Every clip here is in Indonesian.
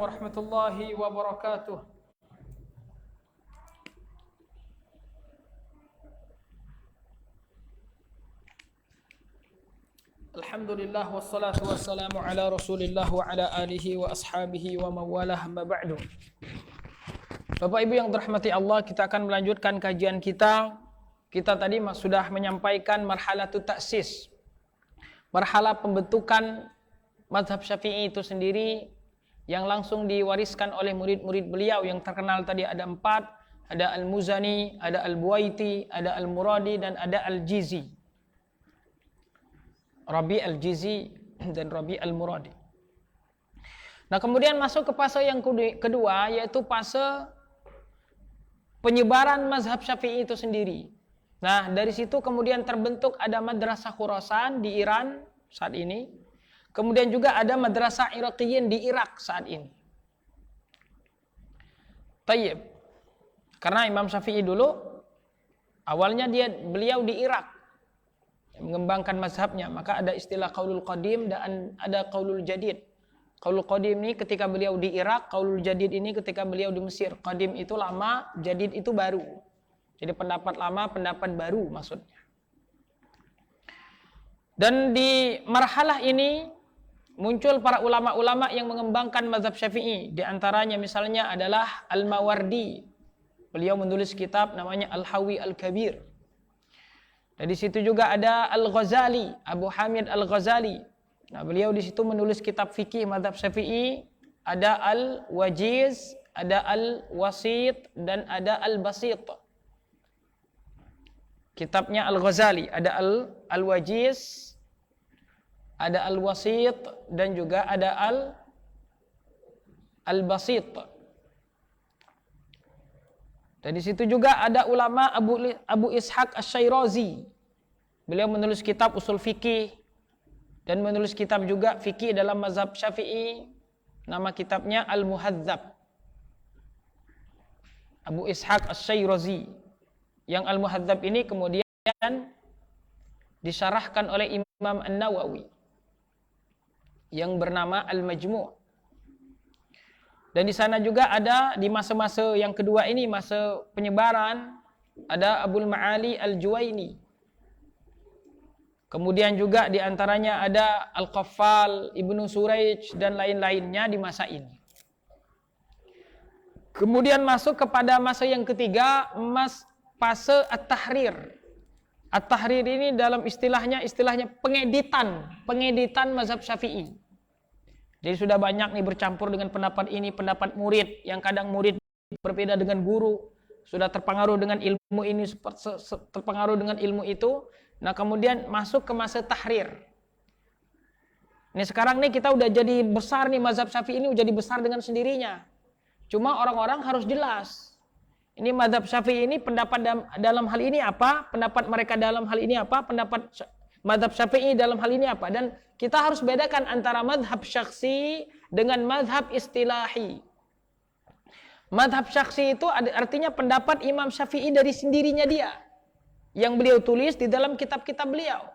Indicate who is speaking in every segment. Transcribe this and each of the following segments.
Speaker 1: warahmatullahi wabarakatuh. Alhamdulillah wassalatu wassalamu ala Rasulillah wa ala alihi wa ashabihi wa mawalah amma ba'du. Bapak Ibu yang dirahmati Allah, kita akan melanjutkan kajian kita. Kita tadi sudah menyampaikan marhalatut ta'sis. Marhalah pembentukan mazhab Syafi'i itu sendiri yang langsung diwariskan oleh murid-murid beliau yang terkenal tadi ada 4, ada Al-Muzani, ada Al-Buwaiti, ada Al-Muradi dan ada Al-Jizi. Rabi Al-Jizi dan Rabi Al-Muradi. Nah, kemudian masuk ke fase yang kedua, yaitu fase penyebaran mazhab Syafi'i itu sendiri. Nah, dari situ kemudian terbentuk ada Madrasah Khurasan di Iran saat ini. Kemudian juga ada Madrasah Iraqiyin di Irak saat ini. Tayyib. Karena Imam Syafi'i dulu awalnya beliau di Irak mengembangkan mazhabnya, maka ada istilah qaulul qadim dan ada qaulul jadid. Qaulul qadim ini ketika beliau di Irak, qaulul jadid ini ketika beliau di Mesir. Qadim itu lama, jadid itu baru. Jadi pendapat lama, pendapat baru maksudnya. Dan di marhalah ini muncul para ulama-ulama yang mengembangkan mazhab Syafi'i. Di antaranya misalnya adalah Al-Mawardi. Beliau menulis kitab namanya Al-Hawi Al-Kabir. Dan di situ juga ada Al-Ghazali, Abu Hamid Al-Ghazali. Nah, beliau di situ menulis kitab fikih mazhab Syafi'i. Ada Al-Wajiz, ada Al-Wasit dan ada Al-Basit. Kitabnya Al-Ghazali, ada Al-Wajiz, ada Al-Wasit dan juga ada Al-Basit. Dan di situ juga ada ulama Abu Ishaq Asy-Syairazi. Beliau menulis kitab usul fikih dan menulis kitab juga fikih dalam mazhab Syafi'i. Nama kitabnya Al-Muhadzab. Abu Ishaq Asy-Syairazi. Yang Al-Muhadzab ini kemudian disyarahkan oleh Imam An-Nawawi yang bernama Al-Majmu'. Dan di sana juga ada di masa-masa yang kedua ini, masa penyebaran, ada Abul Ma'ali Al-Juwaini. Kemudian juga di antaranya ada Al-Qaffal, Ibnu Suraij dan lain-lainnya di masa ini. Kemudian masuk kepada masa yang ketiga, fase At-Tahrir. At-Tahrir ini dalam istilahnya pengeditan mazhab Syafi'i. Jadi sudah banyak nih bercampur dengan pendapat ini, pendapat murid, yang kadang murid berbeda dengan guru, sudah terpengaruh dengan ilmu ini, terpengaruh dengan ilmu itu. Nah, kemudian masuk ke masa tahrir. Ini sekarang nih kita udah jadi besar nih, mazhab Syafi'i ini udah jadi besar dengan sendirinya. Cuma orang-orang harus jelas. Ini mazhab Syafi'i ini pendapat dalam hal ini apa? Pendapat mereka dalam hal ini apa? Pendapat mazhab Syafi'i dalam hal ini apa? Dan kita harus bedakan antara mazhab syakhsi dengan mazhab istilahi. Mazhab syakhsi itu artinya pendapat Imam Syafi'i dari sendirinya dia, yang beliau tulis di dalam kitab-kitab beliau,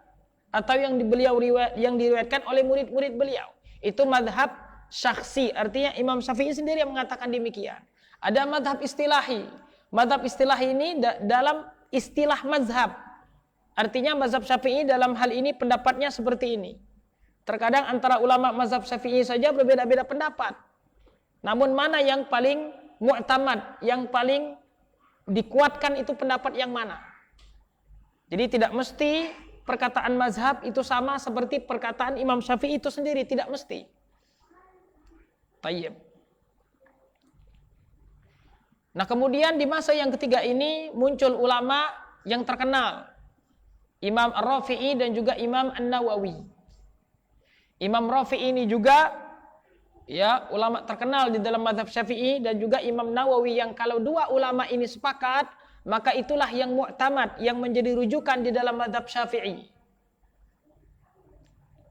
Speaker 1: atau yang diriwayatkan oleh murid-murid beliau. Itu mazhab syakhsi, artinya Imam Syafi'i sendiri yang mengatakan demikian. Ada mazhab istilahi. Mazhab istilahi ini dalam istilah mazhab. Artinya mazhab Syafi'i dalam hal ini pendapatnya seperti ini. Terkadang antara ulama mazhab Syafi'i saja berbeda-beda pendapat. Namun mana yang paling mu'tamad, yang paling dikuatkan itu pendapat yang mana? Jadi tidak mesti perkataan mazhab itu sama seperti perkataan Imam Syafi'i itu sendiri, tidak mesti. Tayyib. Nah, kemudian di masa yang ketiga ini muncul ulama yang terkenal. Imam Ar-Rafi'i dan juga Imam An-Nawawi. Imam Rafi'i ini juga ya ulama terkenal di dalam mazhab Syafi'i, dan juga Imam Nawawi yang kalau dua ulama ini sepakat, maka itulah yang mu'tamad, yang menjadi rujukan di dalam mazhab Syafi'i.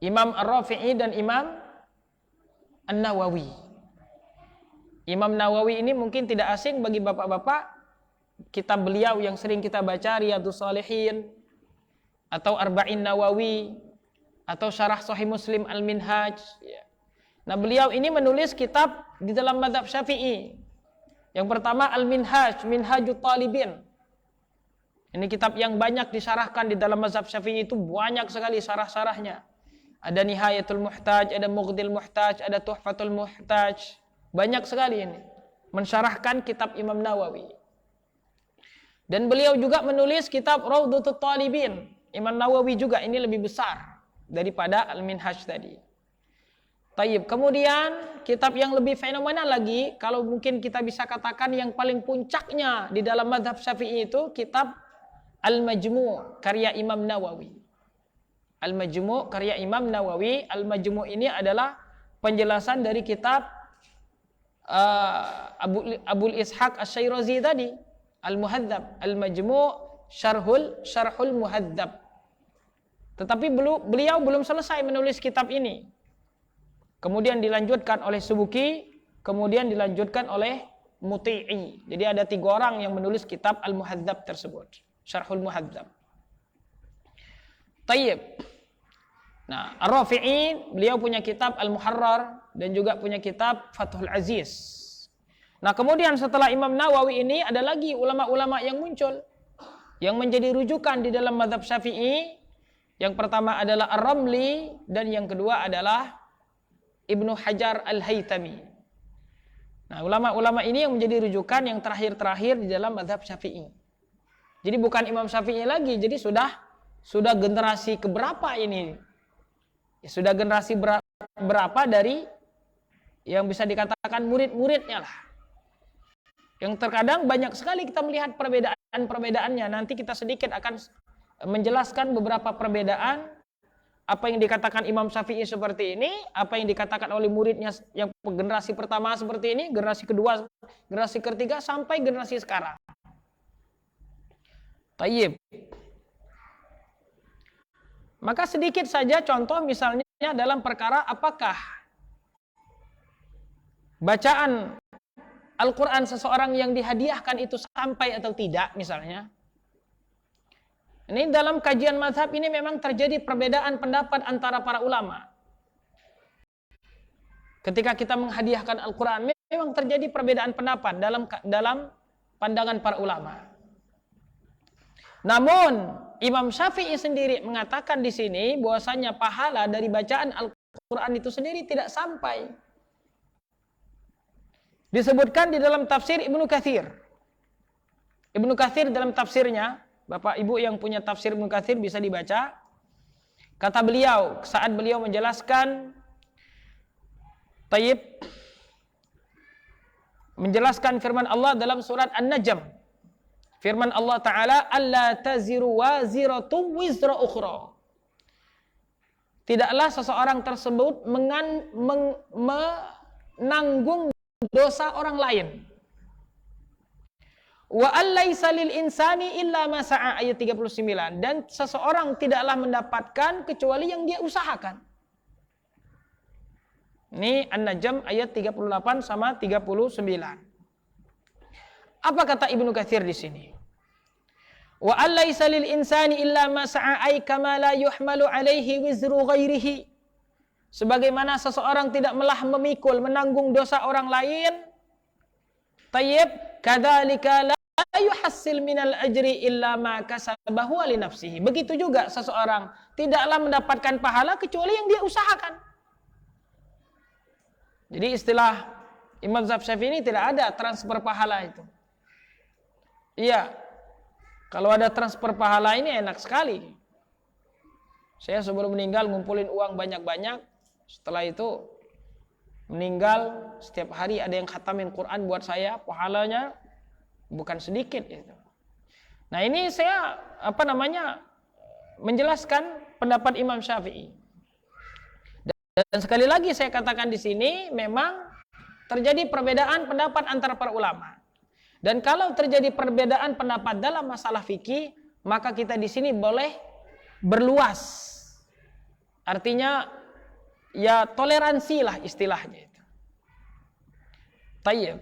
Speaker 1: Imam Ar-Rafi'i dan Imam An-Nawawi. Imam Nawawi ini mungkin tidak asing bagi bapak-bapak. Kitab beliau yang sering kita baca, Riyadhus Shalihin, atau Arba'in Nawawi, atau Syarah Sahih Muslim Al-Minhaj. Nah, beliau ini menulis kitab di dalam mazhab Syafi'i. Yang pertama Al-Minhaj, Minhajut Talibin. Ini kitab yang banyak disyarahkan di dalam mazhab Syafi'i, itu banyak sekali syarah-syarahnya. Ada Nihayatul Muhtaj, ada Mughdil Muhtaj, ada Tuhfatul Muhtaj. Banyak sekali ini mensyarahkan kitab Imam Nawawi. Dan beliau juga menulis kitab Raudhatul Talibin. Imam Nawawi juga ini lebih besar daripada Al-Minhaj tadi. Tayyib. Kemudian kitab yang lebih fenomenal lagi, kalau mungkin kita bisa katakan yang paling puncaknya di dalam mazhab Syafi'i itu kitab Al-Majmu' karya Imam Nawawi. Al-Majmu' karya Imam Nawawi. Al-Majmu' ini adalah penjelasan dari kitab Abul Ishaq Asy-Syirazi tadi, Al-Muhadzab. Al-Majmu' Syarhul Muhadzab. Tetapi beliau belum selesai menulis kitab ini. Kemudian dilanjutkan oleh Subuki, kemudian dilanjutkan oleh Muti'i. Jadi ada 3 orang yang menulis kitab Al-Muhadzab tersebut, Syarhul Muhadzab. Tayyib. Nah, Ar-Rafi'i beliau punya kitab Al-Muharrar dan juga punya kitab Fathul Aziz. Nah, kemudian setelah Imam Nawawi ini ada lagi ulama-ulama yang muncul yang menjadi rujukan di dalam mazhab Syafi'i. Yang pertama adalah Ar-Ramli dan yang kedua adalah Ibnu Hajar Al-Haytami. Nah, ulama-ulama ini yang menjadi rujukan yang terakhir-terakhir di dalam mazhab Syafi'i. Jadi bukan Imam Syafi'i lagi, jadi sudah generasi keberapa ini? Ya, sudah generasi berapa dari yang bisa dikatakan murid-muridnya lah. Yang terkadang banyak sekali kita melihat perbedaan-perbedaannya. Nanti kita sedikit akan menjelaskan beberapa perbedaan. Apa yang dikatakan Imam Syafi'i seperti ini, apa yang dikatakan oleh muridnya yang generasi pertama seperti ini, generasi kedua, generasi ketiga, sampai generasi sekarang. Tayyib. Maka sedikit saja contoh misalnya dalam perkara apakah bacaan Al-Quran seseorang yang dihadiahkan itu sampai atau tidak misalnya. Ini dalam kajian mazhab ini memang terjadi perbedaan pendapat antara para ulama. Ketika kita menghadiahkan Al-Quran, memang terjadi perbedaan pendapat dalam pandangan para ulama. Namun, Imam Syafi'i sendiri mengatakan di sini bahwasanya pahala dari bacaan Al-Quran itu sendiri tidak sampai. Disebutkan di dalam tafsir Ibnu Katsir. Ibnu Katsir dalam tafsirnya, Bapak Ibu yang punya tafsir Ibnu Katsir bisa dibaca. Kata beliau saat beliau menjelaskan Tayyib, menjelaskan firman Allah dalam surat An-Najm. Firman Allah Ta'ala, "Alla taziru waziratun wizra ukhra." Tidaklah seseorang tersebut menanggung dosa orang lain. Wa allaisa lil insani illa ma sa'a, ayat 39. Dan seseorang tidaklah mendapatkan kecuali yang dia usahakan. Ini An-Najm ayat 38 sama 39. Apa kata Ibnu Katsir di sini? Wa allaisa lil insani illa ma sa'a, ay kama la yuhmalu alaihi wizru ghairihi. Sebagaimana seseorang tidak memikul menanggung dosa orang lain. Tayyib, kadzalika la yuhassil minal ajri illa ma kasabahu li nafsihi. Begitu juga seseorang tidaklah mendapatkan pahala kecuali yang dia usahakan. Jadi istilah Imam Syafi'i ini tidak ada transfer pahala itu. Iya. Kalau ada transfer pahala ini enak sekali. Saya sebelum meninggal ngumpulin uang banyak-banyak, setelah itu meninggal setiap hari ada yang khatamin Quran buat saya, pahalanya bukan sedikit itu. Nah, ini saya menjelaskan pendapat Imam Syafi'i. Dan sekali lagi saya katakan di sini memang terjadi perbedaan pendapat antara para ulama. Dan kalau terjadi perbedaan pendapat dalam masalah fikih, maka kita di sini boleh berluas. Artinya ya toleransi lah istilahnya itu. Tayyib.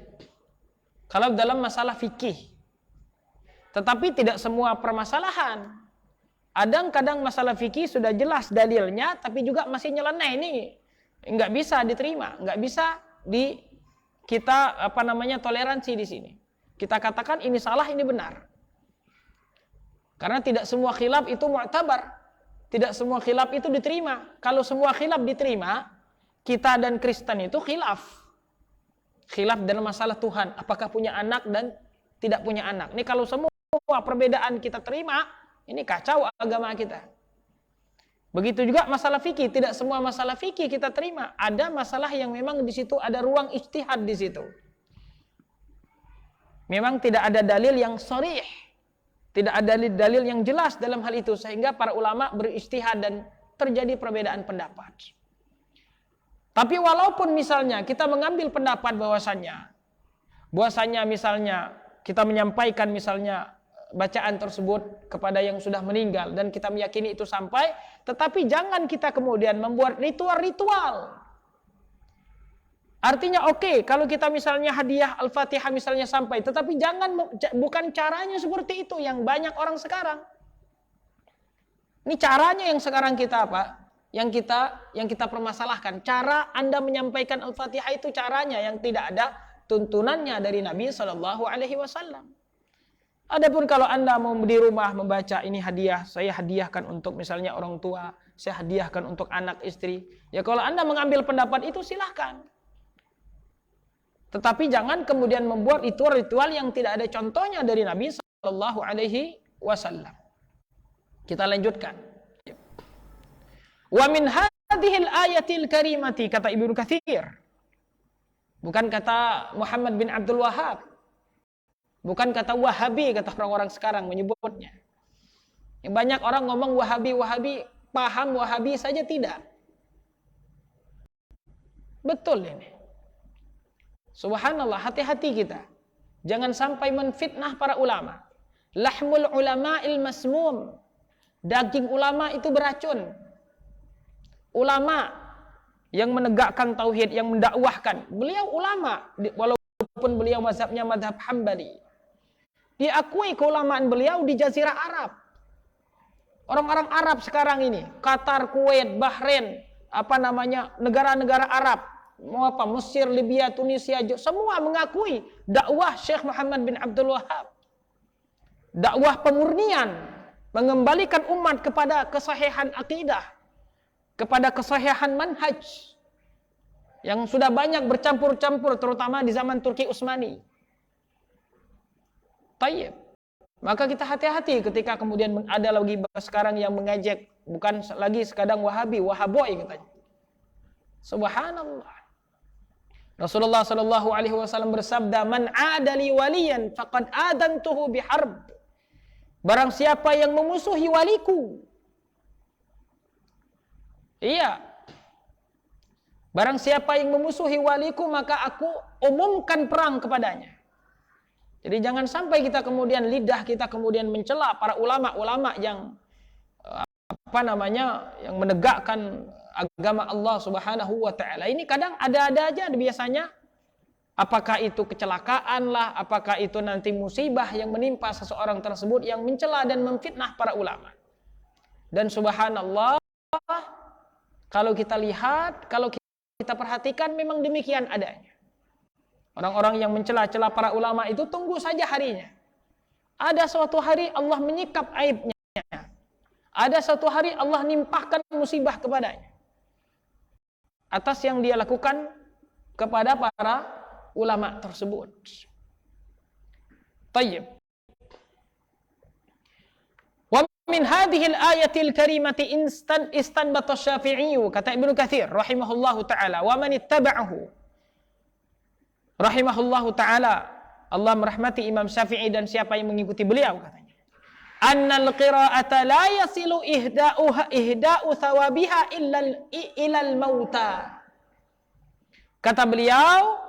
Speaker 1: Kalau dalam masalah fikih. Tetapi tidak semua permasalahan. Kadang masalah fikih sudah jelas dalilnya, tapi juga masih nyeleneh ini. Nggak bisa diterima, nggak bisa kita toleransi di sini. Kita katakan ini salah, ini benar. Karena tidak semua khilaf itu mu'tabar. Tidak semua khilaf itu diterima. Kalau semua khilaf diterima, kita dan Kristen itu khilaf. Khilaf dalam masalah Tuhan, apakah punya anak dan tidak punya anak. Ini kalau semua perbedaan kita terima, ini kacau agama kita. Begitu juga masalah fikih, tidak semua masalah fikih kita terima. Ada masalah yang memang di situ ada ruang ijtihad di situ. Memang tidak ada dalil yang sharih, tidak ada dalil yang jelas dalam hal itu, sehingga para ulama berijtihad dan terjadi perbedaan pendapat. Tapi walaupun misalnya kita mengambil pendapat bahwasannya misalnya kita menyampaikan misalnya bacaan tersebut kepada yang sudah meninggal dan kita meyakini itu sampai, tetapi jangan kita kemudian membuat ritual-ritual. Artinya oke, kalau kita misalnya hadiah Al-Fatihah misalnya sampai, tetapi bukan caranya seperti itu yang banyak orang sekarang. Ini caranya yang sekarang kita Yang kita permasalahkan. Cara Anda menyampaikan Al-Fatihah itu caranya yang tidak ada tuntunannya dari Nabi Shallallahu Alaihi Wasallam. Adapun kalau Anda mau di rumah membaca ini hadiah, saya hadiahkan untuk misalnya orang tua, saya hadiahkan untuk anak istri. Ya kalau Anda mengambil pendapat itu silahkan. Tetapi jangan kemudian membuat itu ritual yang tidak ada contohnya dari Nabi Shallallahu Alaihi Wasallam. Kita lanjutkan. Wa min hadhil ayatil karimati, kata Ibnu Katsir. Bukan kata Muhammad bin Abdul Wahhab. Bukan kata Wahabi, kata orang-orang sekarang menyebutnya. Banyak orang ngomong Wahabi, paham Wahabi saja tidak. Betul ini. Subhanallah, hati-hati kita. Jangan sampai menfitnah para ulama. Lahmul ulama'il masmum. Daging ulama itu beracun. Ulama yang menegakkan tauhid, yang mendakwahkan. Beliau ulama, walaupun beliau mazhabnya mazhab Hambali. Diakui keulamaan beliau di Jazirah Arab. Orang-orang Arab sekarang ini, Qatar, Kuwait, Bahrain, negara-negara Arab, Mesir, Libya, Tunisia, semua mengakui dakwah Syekh Muhammad bin Abdul Wahhab. Dakwah pemurnian, mengembalikan umat kepada kesahihan akidah, kepada kesahihan manhaj yang sudah banyak bercampur-campur, terutama di zaman Turki Utsmani. Tayyib. Maka kita hati-hati ketika kemudian ada lagi sekarang yang mengejek, bukan lagi sekadang Wahabi, Wahaboy katanya. Subhanallah. Rasulullah sallallahu alaihi wasallam bersabda, "Man 'adali waliyan faqad adantuhu biharb." Barang siapa yang memusuhi waliku. Iya. Barang siapa yang memusuhi waliku, maka aku umumkan perang kepadanya. Jadi jangan sampai kita kemudian lidah kita kemudian mencela para ulama-ulama yang yang menegakkan agama Allah Subhanahu wa taala. Ini kadang ada-ada aja biasanya. Apakah itu kecelakaan lah, apakah itu nanti musibah yang menimpa seseorang tersebut yang mencela dan memfitnah para ulama. Dan subhanallah, kalau kita lihat, kalau kita perhatikan memang demikian adanya. Orang-orang yang mencela-cela para ulama itu tunggu saja harinya. Ada suatu hari Allah menyikap aibnya. Ada suatu hari Allah nimpahkan musibah kepadanya atas yang dia lakukan kepada para ulama tersebut. Tayyib. Wa min hadhil ayatil karimati istanbata Syafi'i, kata Ibnu Katsir rahimahullahu taala, wa man ittaba'ahu rahimahullahu taala, Allah merahmati Imam Syafi'i dan siapa yang mengikuti beliau, katanya. Annal qira'ata la yasilu ihda'u thawabiha ilal mauta. Kata beliau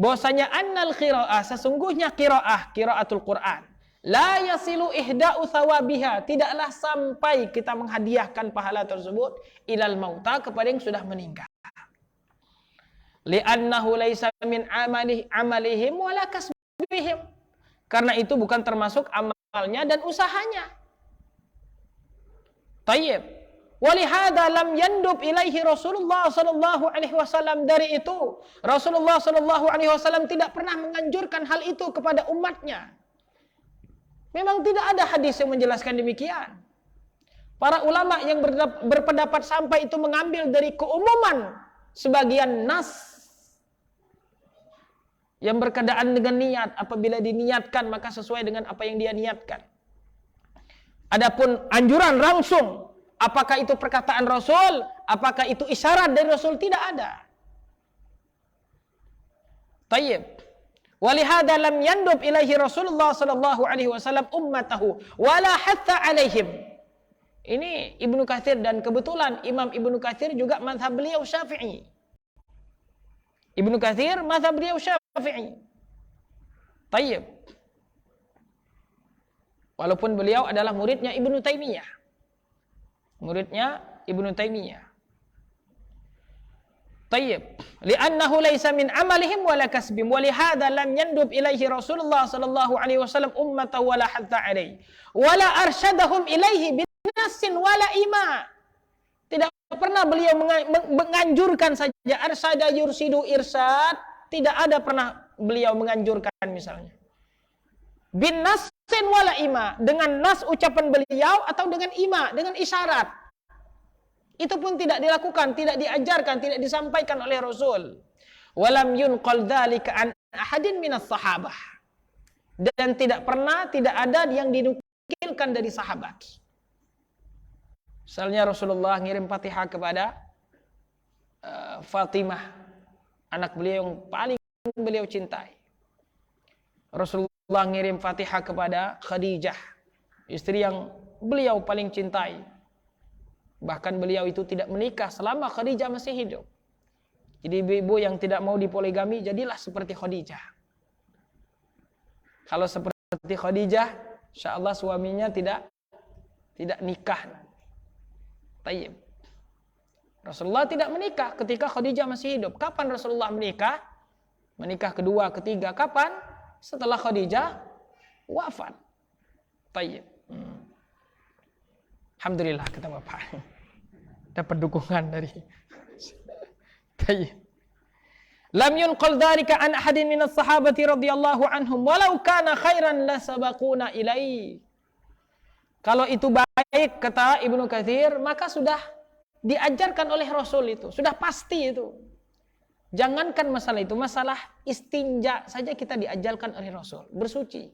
Speaker 1: bahwasanya annal qira'ah, sesungguhnya qiraatul Quran, la yasilu ihda'u thawabiha, tidaklah sampai kita menghadiahkan pahala tersebut ilal mauta, kepada yang sudah meninggal. Li'annahu laisa min amalihim wala kasbihim, karena itu bukan termasuk amalnya dan usahanya. Tayyib. Walihada lam yandub ilaihi Rasulullah sallallahu alaihi wasallam. Dari itu Rasulullah sallallahu alaihi wasallam tidak pernah menganjurkan hal itu kepada umatnya. Memang tidak ada hadis yang menjelaskan demikian. Para ulama yang berpendapat sampai itu mengambil dari keumuman sebagian nas yang berkenaan dengan niat. Apabila diniatkan maka sesuai dengan apa yang dia niatkan. Adapun anjuran langsung, apakah itu perkataan Rasul, apakah itu isyarat dari Rasul, tidak ada. Tayyib. Walihada lam yandub ilaihi Rasulullah sallallahu alaihi wasallam ummatahu wala hatta alaihim. Ini Ibnu Katsir, dan kebetulan Imam Ibnu Katsir juga mazhab beliau Syafi'i. Ibnu Katsir mazhab beliau Syafi'i. Tayyib. Walaupun beliau adalah muridnya Ibnu Taimiyah. Muridnya Ibnu Taimiyah. Tayyib. Li'annahu laysa min amalihim wala kasbim wa lihadza lam yandub ilaihi Rasulullah sallallahu alaihi wasallam ummatahu wala hatta alaihi wala arsyadahum ilaihi binassin wala ima. Tidak pernah beliau menganjurkan saja, arsada yursidu irsyad, tidak ada pernah beliau menganjurkan misalnya. Bin nassin wala ima, dengan nas ucapan beliau atau dengan ima, dengan isyarat. Itu pun tidak dilakukan, tidak diajarkan, tidak disampaikan oleh Rasul. Walam yunqal dzalika an ahadin minas sahabah. Dan tidak pernah, tidak ada yang dinukilkan dari sahabat. Misalnya Rasulullah ngirim Fatihah kepada Fatimah, anak beliau yang paling beliau cintai. Rasulullah ngirim Fatihah kepada Khadijah, istri yang beliau paling cintai. Bahkan beliau itu tidak menikah selama Khadijah masih hidup. Jadi ibu-ibu yang tidak mau dipoligami, jadilah seperti Khadijah. Kalau seperti Khadijah, insyaallah suaminya tidak nikah. Tayyib. Rasulullah tidak menikah ketika Khadijah masih hidup. Kapan Rasulullah menikah? Menikah kedua, ketiga. Kapan? Setelah Khadijah wafat. Tayyib. Alhamdulillah kata Bapak. Dapat dukungan dari Tayyib. Lam yunqal dzalika an ahadin minas sahabati radhiyallahu anhum walau kana khairan lasabaquna ilaihi. Kalau itu baik, kata Ibnu Katsir, maka sudah diajarkan oleh Rasul itu. Sudah pasti itu. Jangankan masalah itu, masalah istinja saja kita diajarkan oleh Rasul. Bersuci.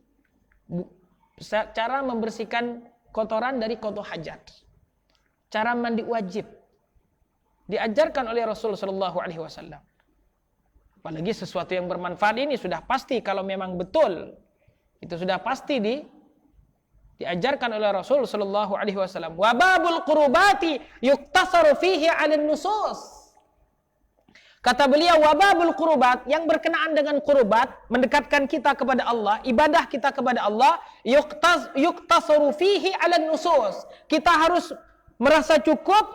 Speaker 1: Cara membersihkan kotoran dari kotor hajat. Cara mandi wajib. Diajarkan oleh Rasul sallallahu alaihi wasallam. Apalagi sesuatu yang bermanfaat ini sudah pasti kalau memang betul. Itu sudah pasti diajarkan oleh Rasul sallallahu alaihi wasallam. Wa babul qurubati yuktasaru fihi 'alan nusus. Kata beliau, wa babul qurubat, yang berkenaan dengan qurubat, mendekatkan kita kepada Allah, ibadah kita kepada Allah, yuktasaru fihi 'alan nusus. Kita harus merasa cukup,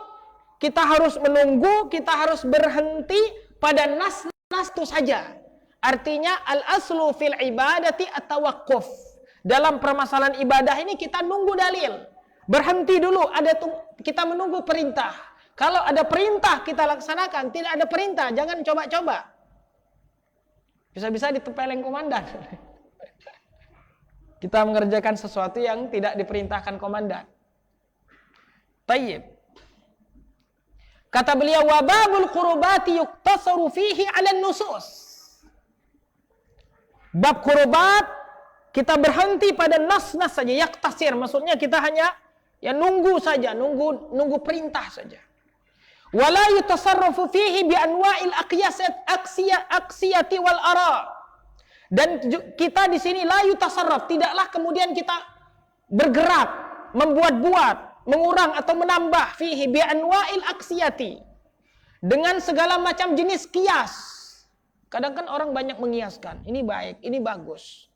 Speaker 1: kita harus menunggu, kita harus berhenti pada nas-nas itu saja. Artinya al-aslu fil ibadati at-tawaqquf. Dalam permasalahan ibadah ini kita nunggu dalil. Berhenti dulu, kita menunggu perintah. Kalau ada perintah kita laksanakan, tidak ada perintah jangan coba-coba. Bisa-bisa ditempeleng komandan. Kita mengerjakan sesuatu yang tidak diperintahkan komandan. Tayyib. Kata beliau, wa babul qurubati yuktasaru fihi 'alan nusus. Bab qurubat kita berhenti pada nas-nas saja, yaktasir, maksudnya kita hanya nunggu saja, nunggu perintah saja. Wala yutasarrafu fihi bi anwa'il aqsiyati wal ara. Dan kita di sini la yutasarraf, tidaklah kemudian kita bergerak, membuat-buat, mengurang atau menambah fihi bi anwa'il aqsiyati. Dengan segala macam jenis kias. Kadang kan orang banyak mengiaskan, ini baik, ini bagus.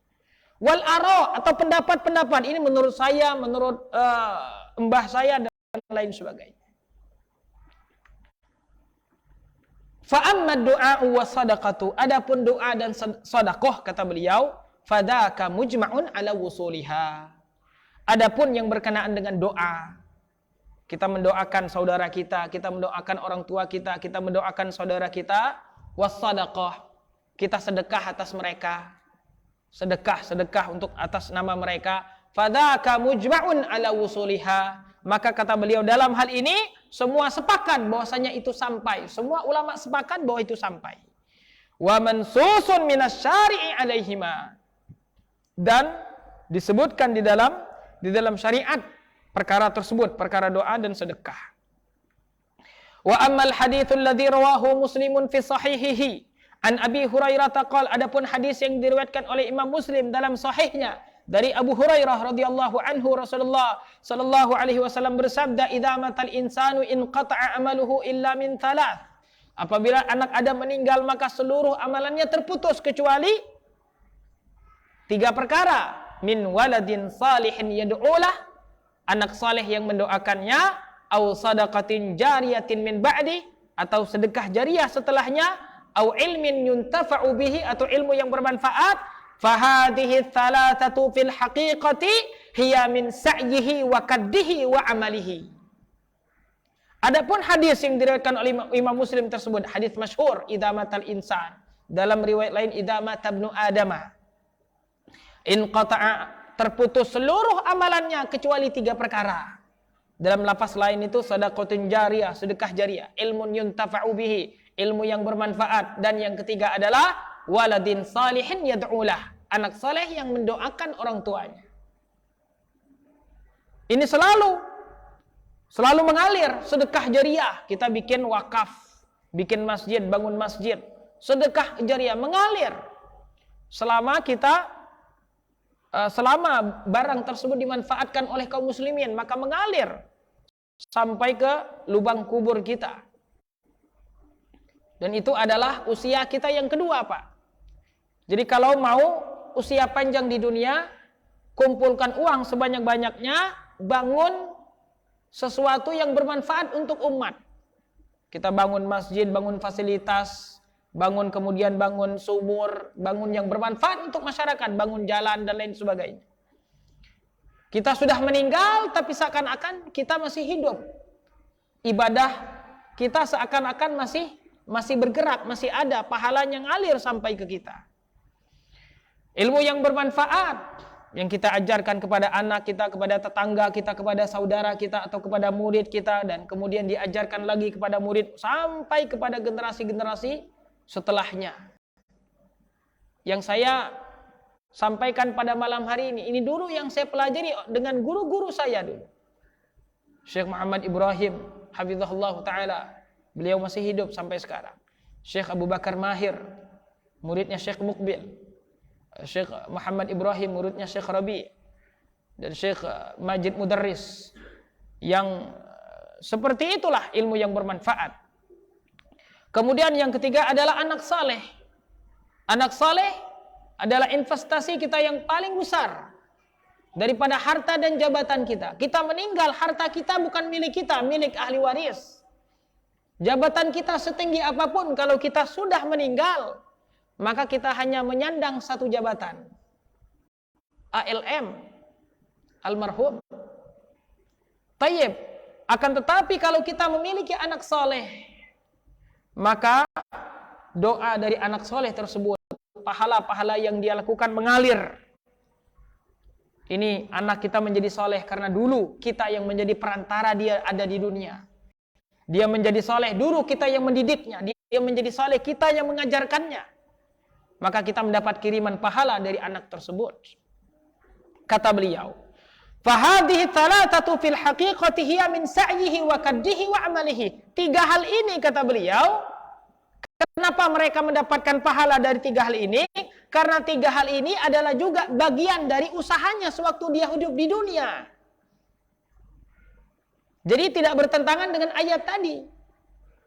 Speaker 1: Wal ara atau pendapat-pendapat, ini menurut saya, menurut mbah saya dan lain sebagainya. Fa amma du'a wa sadaqatu, adapun doa dan sedekah kata beliau, fadzaka mujma'un ala wusuliha. Adapun yang berkenaan dengan doa Kita mendoakan saudara kita mendoakan orang tua kita mendoakan saudara kita. Was-sadaqah, kita sedekah atas mereka. Sedekah untuk atas nama mereka. Fadzaka mujma'un ala wusuliha. Maka kata beliau, dalam hal ini semua sepakat bahwasanya itu sampai. Semua ulama sepakat bahwa itu sampai. Wa mansusun minasyari'i alaihima. Dan disebutkan di dalam syariat perkara tersebut, perkara doa dan sedekah. Wa ammal haditsul ladzi rawahu Muslimun fi sahihihi an Abi Hurairah qala, adapun hadis yang diriwayatkan oleh Imam Muslim dalam sahihnya dari Abu Hurairah radhiyallahu anhu, Rasulullah sallallahu alaihi wasallam bersabda, "Idza matal insanu in qata'a amaluhu illa min thalath." Apabila anak Adam meninggal maka seluruh amalannya terputus kecuali 3 perkara. Min waladin salihin yad'ulah, anak saleh yang mendoakannya, au sadaqatin jariyatin min ba'di, atau sedekah jariah setelahnya, au ilmin yuntafa'u bihi, atau ilmu yang bermanfaat. Fahadhihi thalathatu fil haqiqati hiya min sa'yihi wa kaddihi wa amalihi. Adapun hadis yang diriwayatkan oleh Imam Muslim tersebut, hadis masyhur, idza matal insan. Dalam riwayat lain, idza mata ibnu adama in qata'a, terputus seluruh amalannya kecuali 3 perkara. Dalam lafaz lain itu sadaqatun jariyah, sedekah jariah, ilmun yuntafa'u bihi, ilmu yang bermanfaat, dan yang ketiga adalah waladin salihin yad'ulah, anak saleh yang mendoakan orang tuanya. Ini selalu mengalir. Sedekah jariah, kita bikin wakaf, bikin masjid, bangun masjid, sedekah jariah mengalir selama barang tersebut dimanfaatkan oleh kaum muslimin, maka mengalir sampai ke lubang kubur kita. Dan itu adalah usia kita yang kedua, Pak. Jadi kalau mau usia panjang di dunia, kumpulkan uang sebanyak-banyaknya, bangun sesuatu yang bermanfaat untuk umat. Kita bangun masjid, bangun fasilitas, kemudian bangun sumur, bangun yang bermanfaat untuk masyarakat, bangun jalan dan lain sebagainya. Kita sudah meninggal tapi seakan-akan kita masih hidup. Ibadah kita seakan-akan masih bergerak, masih ada, pahalanya ngalir sampai ke kita. Ilmu yang bermanfaat yang kita ajarkan kepada anak kita, kepada tetangga kita, kepada saudara kita, atau kepada murid kita, dan kemudian diajarkan lagi kepada murid sampai kepada generasi-generasi setelahnya. Yang saya sampaikan pada malam hari ini dulu yang saya pelajari dengan guru-guru saya dulu. Syekh Muhammad Ibrahim hafizahullah taala, beliau masih hidup sampai sekarang. Syekh Abu Bakar Mahir, muridnya Syekh Muqbil. Syekh Muhammad Ibrahim, muridnya Syekh Rabi, dan Syekh Majid Mudarris. Yang seperti itulah ilmu yang bermanfaat. Kemudian yang ketiga adalah anak saleh. Anak saleh adalah investasi kita yang paling besar daripada harta dan jabatan kita. Kita meninggal, harta kita bukan milik kita, milik ahli waris. Jabatan kita setinggi apapun, kalau kita sudah meninggal, maka kita hanya menyandang satu jabatan. ALM, almarhum. Tayyib. Akan tetapi kalau kita memiliki anak saleh, maka doa dari anak soleh tersebut, pahala-pahala yang dia lakukan mengalir. Ini anak kita menjadi soleh karena dulu kita yang menjadi perantara dia ada di dunia. Dia menjadi soleh dulu, kita yang mendidiknya. Dia menjadi soleh, kita yang mengajarkannya. Maka kita mendapat kiriman pahala dari anak tersebut. Kata beliau, "Fahadhihi thalathatu fil haqiqati hiya min sa'yihi wa kaddihi wa amalihi." 3 hal ini, kata beliau, kenapa mereka mendapatkan pahala dari 3 hal ini? Karena 3 hal ini adalah juga bagian dari usahanya sewaktu dia hidup di dunia. Jadi tidak bertentangan dengan ayat tadi.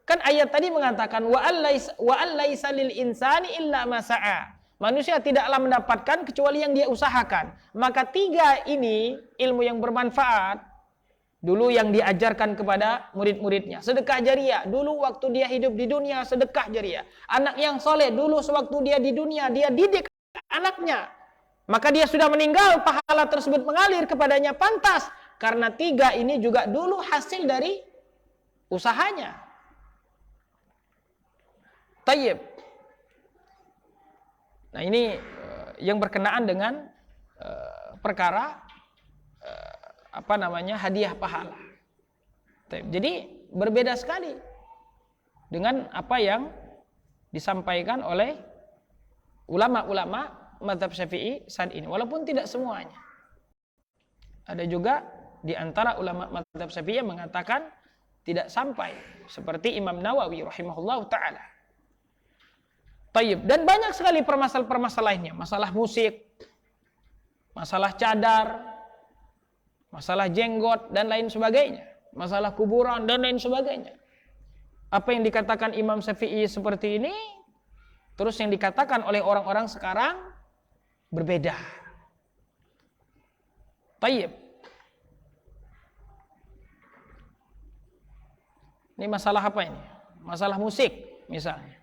Speaker 1: Kan ayat tadi mengatakan wa allaisa lil insani illa ma sa'a. Manusia tidaklah mendapatkan kecuali yang dia usahakan. Maka 3 ini ilmu yang bermanfaat dulu yang diajarkan kepada murid-muridnya. Sedekah jariah, dulu waktu dia hidup di dunia sedekah jariah. Anak yang soleh, dulu sewaktu dia di dunia dia didik anaknya. Maka dia sudah meninggal, pahala tersebut mengalir kepadanya. Pantas karena 3 ini juga dulu hasil dari usahanya. Tayyib. Nah, ini yang berkenaan dengan perkara hadiah pahala. Jadi berbeda sekali dengan apa yang disampaikan oleh ulama-ulama mazhab Syafi'i saat ini, walaupun tidak semuanya. Ada juga di antara ulama mazhab Syafi'i yang mengatakan tidak sampai, seperti Imam Nawawi rahimahullahu taala. Tayyib. Dan banyak sekali permasalahan lainnya, masalah musik, masalah cadar, masalah jenggot dan lain sebagainya, masalah kuburan dan lain sebagainya. Apa yang dikatakan Imam Syafi'i seperti ini, terus yang dikatakan oleh orang-orang sekarang berbeda. Tayyib. Ini masalah apa ini? Masalah musik misalnya.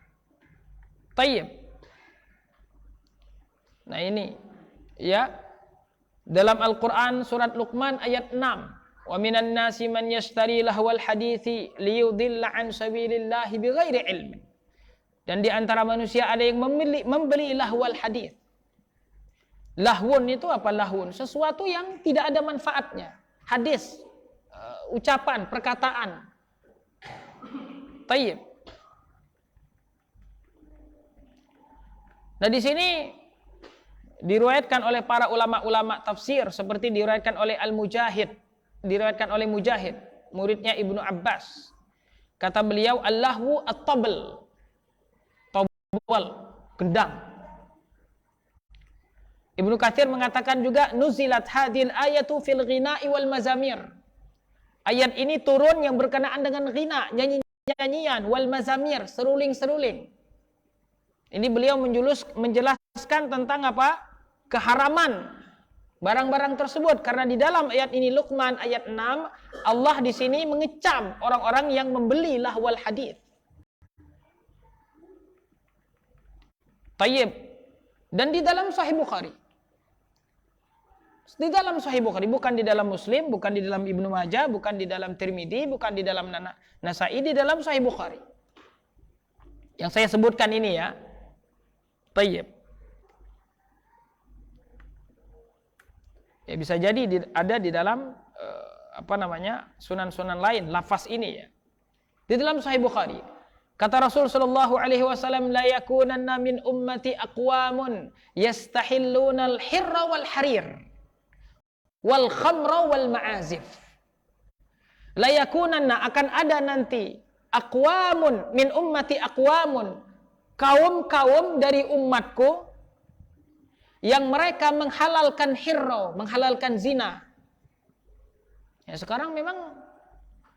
Speaker 1: Tayyib. Nah ini ya, dalam Al-Quran surat Luqman ayat 6, wa minan nasi man yashtari lahwal hadithi liyudilla an sabilillahi bighairi ilmin. Dan di antara manusia ada yang membeli lahwal hadith. Lahwun itu apa lahwun? Sesuatu yang tidak ada manfaatnya. Hadis, ucapan, perkataan. Tayyib. Nah di sini diriwayatkan oleh para ulama-ulama tafsir, seperti diriwayatkan oleh Al-Mujahid, diriwayatkan oleh Mujahid, muridnya Ibnu Abbas. Kata beliau, Allahu at-tabl, tabal, gendang. Ibnu Katsir mengatakan juga, nuzilat hadil ayatu fil ghina'i wal mazamir. Ayat ini turun yang berkenaan dengan ghina, nyanyi-nyanyian, wal mazamir, seruling-seruling. Ini beliau menjelaskan tentang apa? Keharaman barang-barang tersebut, karena di dalam ayat ini Luqman ayat 6, Allah di sini mengecam orang-orang yang membeli lahwal hadith. Tayyib. Dan di dalam Sahih Bukhari. Di dalam Sahih Bukhari, bukan di dalam Muslim, bukan di dalam Ibnu Majah, bukan di dalam Tirmidzi, bukan di dalam Nasa'i, di dalam Sahih Bukhari. Yang saya sebutkan ini ya. Tayyib. Ya bisa jadi ada di dalam sunan-sunan lain lafaz ini ya. Di dalam Sahih Bukhari, kata Rasul sallallahu alaihi wasallam, la yakunanna min ummati aqwamun yastahilluna al-hirra wal harir wal khamra wal ma'azif. La yakunanna, akan ada nanti, aqwamun min ummati aqwamun, kaum-kaum dari umatku yang mereka menghalalkan hirra, menghalalkan zina. Ya, sekarang memang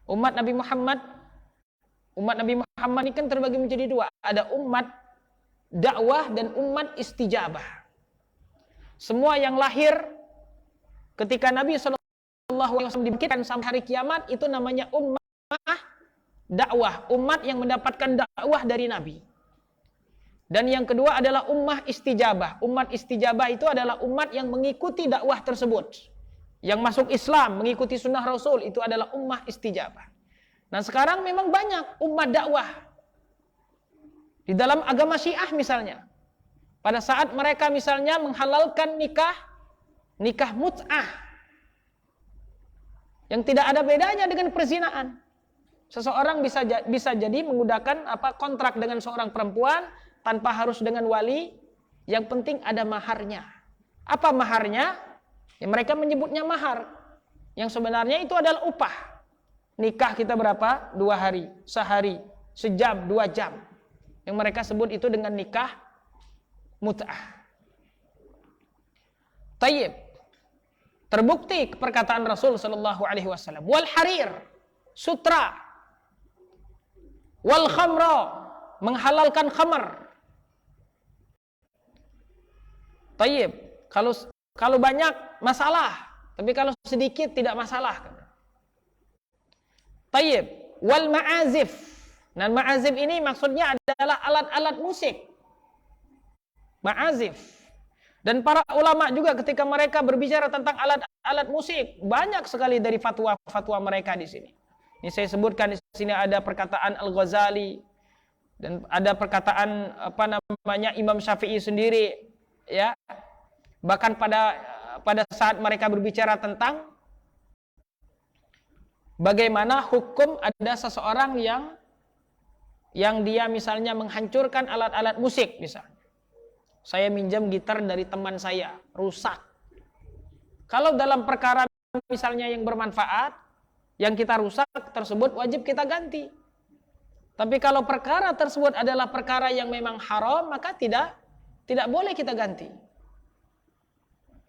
Speaker 1: umat Nabi Muhammad ini kan terbagi menjadi 2. Ada umat dakwah dan umat istijabah. Semua yang lahir ketika Nabi SAW dibangkitkan sampai hari kiamat itu namanya ummah dakwah, umat yang mendapatkan dakwah dari Nabi. Dan yang kedua adalah ummah istijabah. Umat istijabah itu adalah umat yang mengikuti dakwah tersebut. Yang masuk Islam, mengikuti sunnah Rasul, itu adalah ummah istijabah. Nah sekarang memang banyak umat dakwah. Di dalam agama Syiah misalnya, pada saat mereka misalnya menghalalkan nikah mut'ah, yang tidak ada bedanya dengan perzinaan. Seseorang bisa jadi menggunakan kontrak dengan seorang perempuan tanpa harus dengan wali, yang penting ada maharnya. Apa maharnya? Ya, mereka menyebutnya mahar, yang sebenarnya itu adalah upah. Nikah kita berapa? 2 hari, sehari, sejam, 2 jam. Yang mereka sebut itu dengan nikah mut'ah. Tayyib. Terbukti perkataan Rasul sallallahu alaihi wasallam, wal harir, sutra, wal khamra, menghalalkan khamar. Tayyib. Kalau banyak masalah, tapi kalau sedikit tidak masalah. Tayyib. Wal ma'azif. Dan ma'azif ini maksudnya adalah alat-alat musik. Ma'azif. Dan para ulama juga ketika mereka berbicara tentang alat-alat musik, banyak sekali dari fatwa-fatwa mereka di sini. Ini saya sebutkan di sini ada perkataan Al-Ghazali dan ada perkataan Imam Syafi'i sendiri, ya. Bahkan pada saat mereka berbicara tentang bagaimana hukum ada seseorang yang dia misalnya menghancurkan alat-alat musik misalnya. Saya minjam gitar dari teman saya, rusak. Kalau dalam perkara misalnya yang bermanfaat, yang kita rusak tersebut wajib kita ganti. Tapi kalau perkara tersebut adalah perkara yang memang haram, maka tidak boleh kita ganti.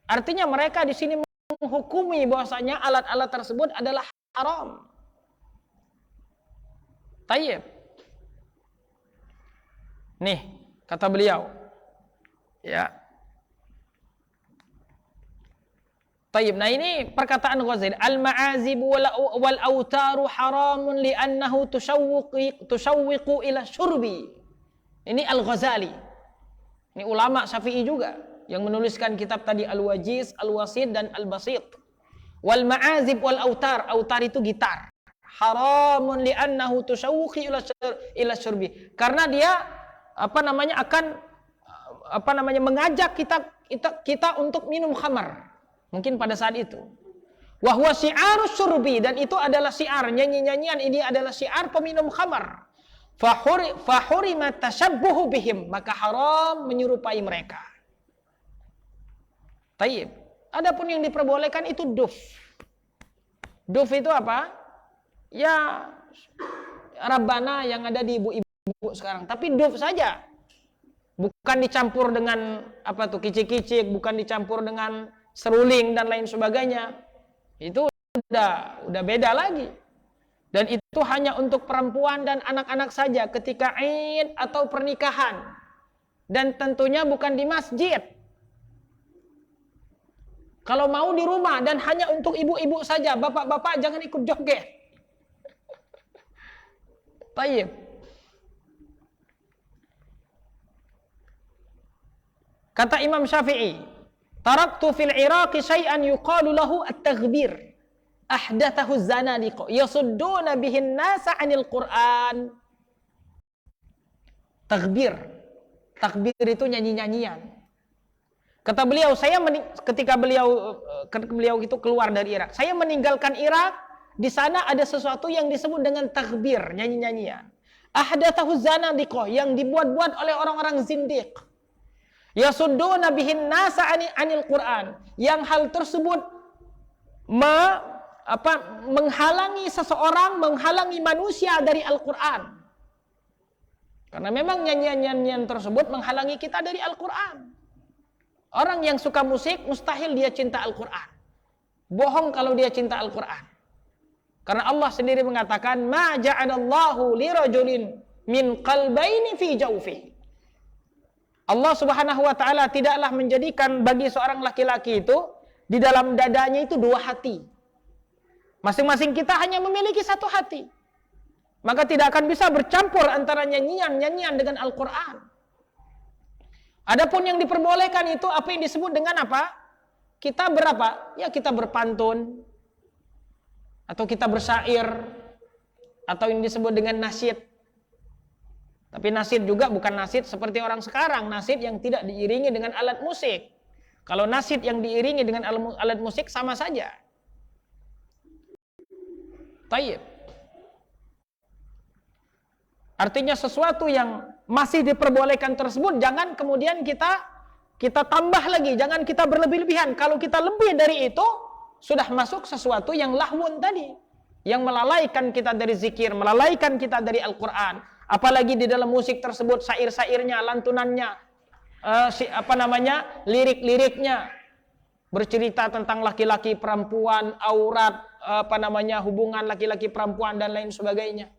Speaker 1: Artinya mereka di sini menghukumi bahwasanya alat-alat tersebut adalah haram. Tayyib. Nih, kata beliau. Ya. Tayyib. Nah, ini perkataan Ghazali. Al-ma'azib wal autaru haramun li'annahu tushawwiqu ila syurbi. Ini Al-Ghazali. Ini ulama Syafi'i juga yang menuliskan kitab tadi Al-Wajiz, Al-Wasid dan Al-Basit. Wal ma'azib wal autar. Autar itu gitar. Haramun li'annahu tushawwiqu ila syurbi. Karena dia akan mengajak kita untuk minum khamar. Mungkin pada saat itu. Wa huwa syi'arus syurbi, dan itu adalah syiar, nyanyi-nyanyian ini adalah syiar peminum khamar. Fahurima tashabbuhu bihim, maka haram menyerupai mereka. Tayyib. Adapun yang diperbolehkan itu duf. Duf itu apa? Ya Rabbana yang ada di ibu-ibu sekarang, tapi duf saja. Bukan dicampur dengan kicik-kicik, bukan dicampur dengan seruling dan lain sebagainya. Itu udah beda lagi. Dan itu hanya untuk perempuan dan anak-anak saja ketika Id atau pernikahan. Dan tentunya bukan di masjid. Kalau mau di rumah, dan hanya untuk ibu-ibu saja. Bapak-bapak jangan ikut joget. Tayyib. Kata Imam Syafi'i, taraktu fil Iraqi syai'an yuqalu lahu at-taghbir. Ahdathahu zanadiqa yasudduna bihin nasa 'anil Qur'an. Taghbir. Takbir itu nyanyi-nyanyian. Kata beliau, ketika beliau itu keluar dari Irak, saya meninggalkan Irak, di sana ada sesuatu yang disebut dengan taghbir, nyanyi-nyanyian. Ahdathahu zanadiqa, yang dibuat-buat oleh orang-orang zindiq. Yasudduna bihin nasa 'anil Qur'an, yang hal tersebut menghalangi seseorang, menghalangi manusia dari Al-Qur'an. Karena memang nyanyian-nyanyian tersebut menghalangi kita dari Al-Qur'an. Orang yang suka musik mustahil dia cinta Al-Qur'an. Bohong kalau dia cinta Al-Qur'an. Karena Allah sendiri mengatakan, ma ja'alallahu lirajulin min qalbaini fi jawfihi. Allah Subhanahu wa taala tidaklah menjadikan bagi seorang laki-laki itu di dalam dadanya itu dua hati. Masing-masing kita hanya memiliki satu hati. Maka tidak akan bisa bercampur antara nyanyian dengan Al-Qur'an. Adapun yang diperbolehkan itu apa yang disebut dengan apa? Kita berapa? Ya kita berpantun, atau kita bersyair, atau yang disebut dengan nasyid. Tapi nasyid juga bukan nasyid seperti orang sekarang, nasyid yang tidak diiringi dengan alat musik. Kalau nasyid yang diiringi dengan alat musik sama saja. Tayyib. Artinya sesuatu yang masih diperbolehkan tersebut jangan kemudian kita tambah lagi, jangan kita berlebih-lebihan. Kalau kita lebih dari itu, sudah masuk sesuatu yang lahwun tadi, yang melalaikan kita dari zikir, melalaikan kita dari Al-Qur'an. Apalagi di dalam musik tersebut syair-syairnya, lantunannya, lirik-liriknya bercerita tentang laki-laki perempuan, aurat, hubungan laki-laki perempuan dan lain sebagainya.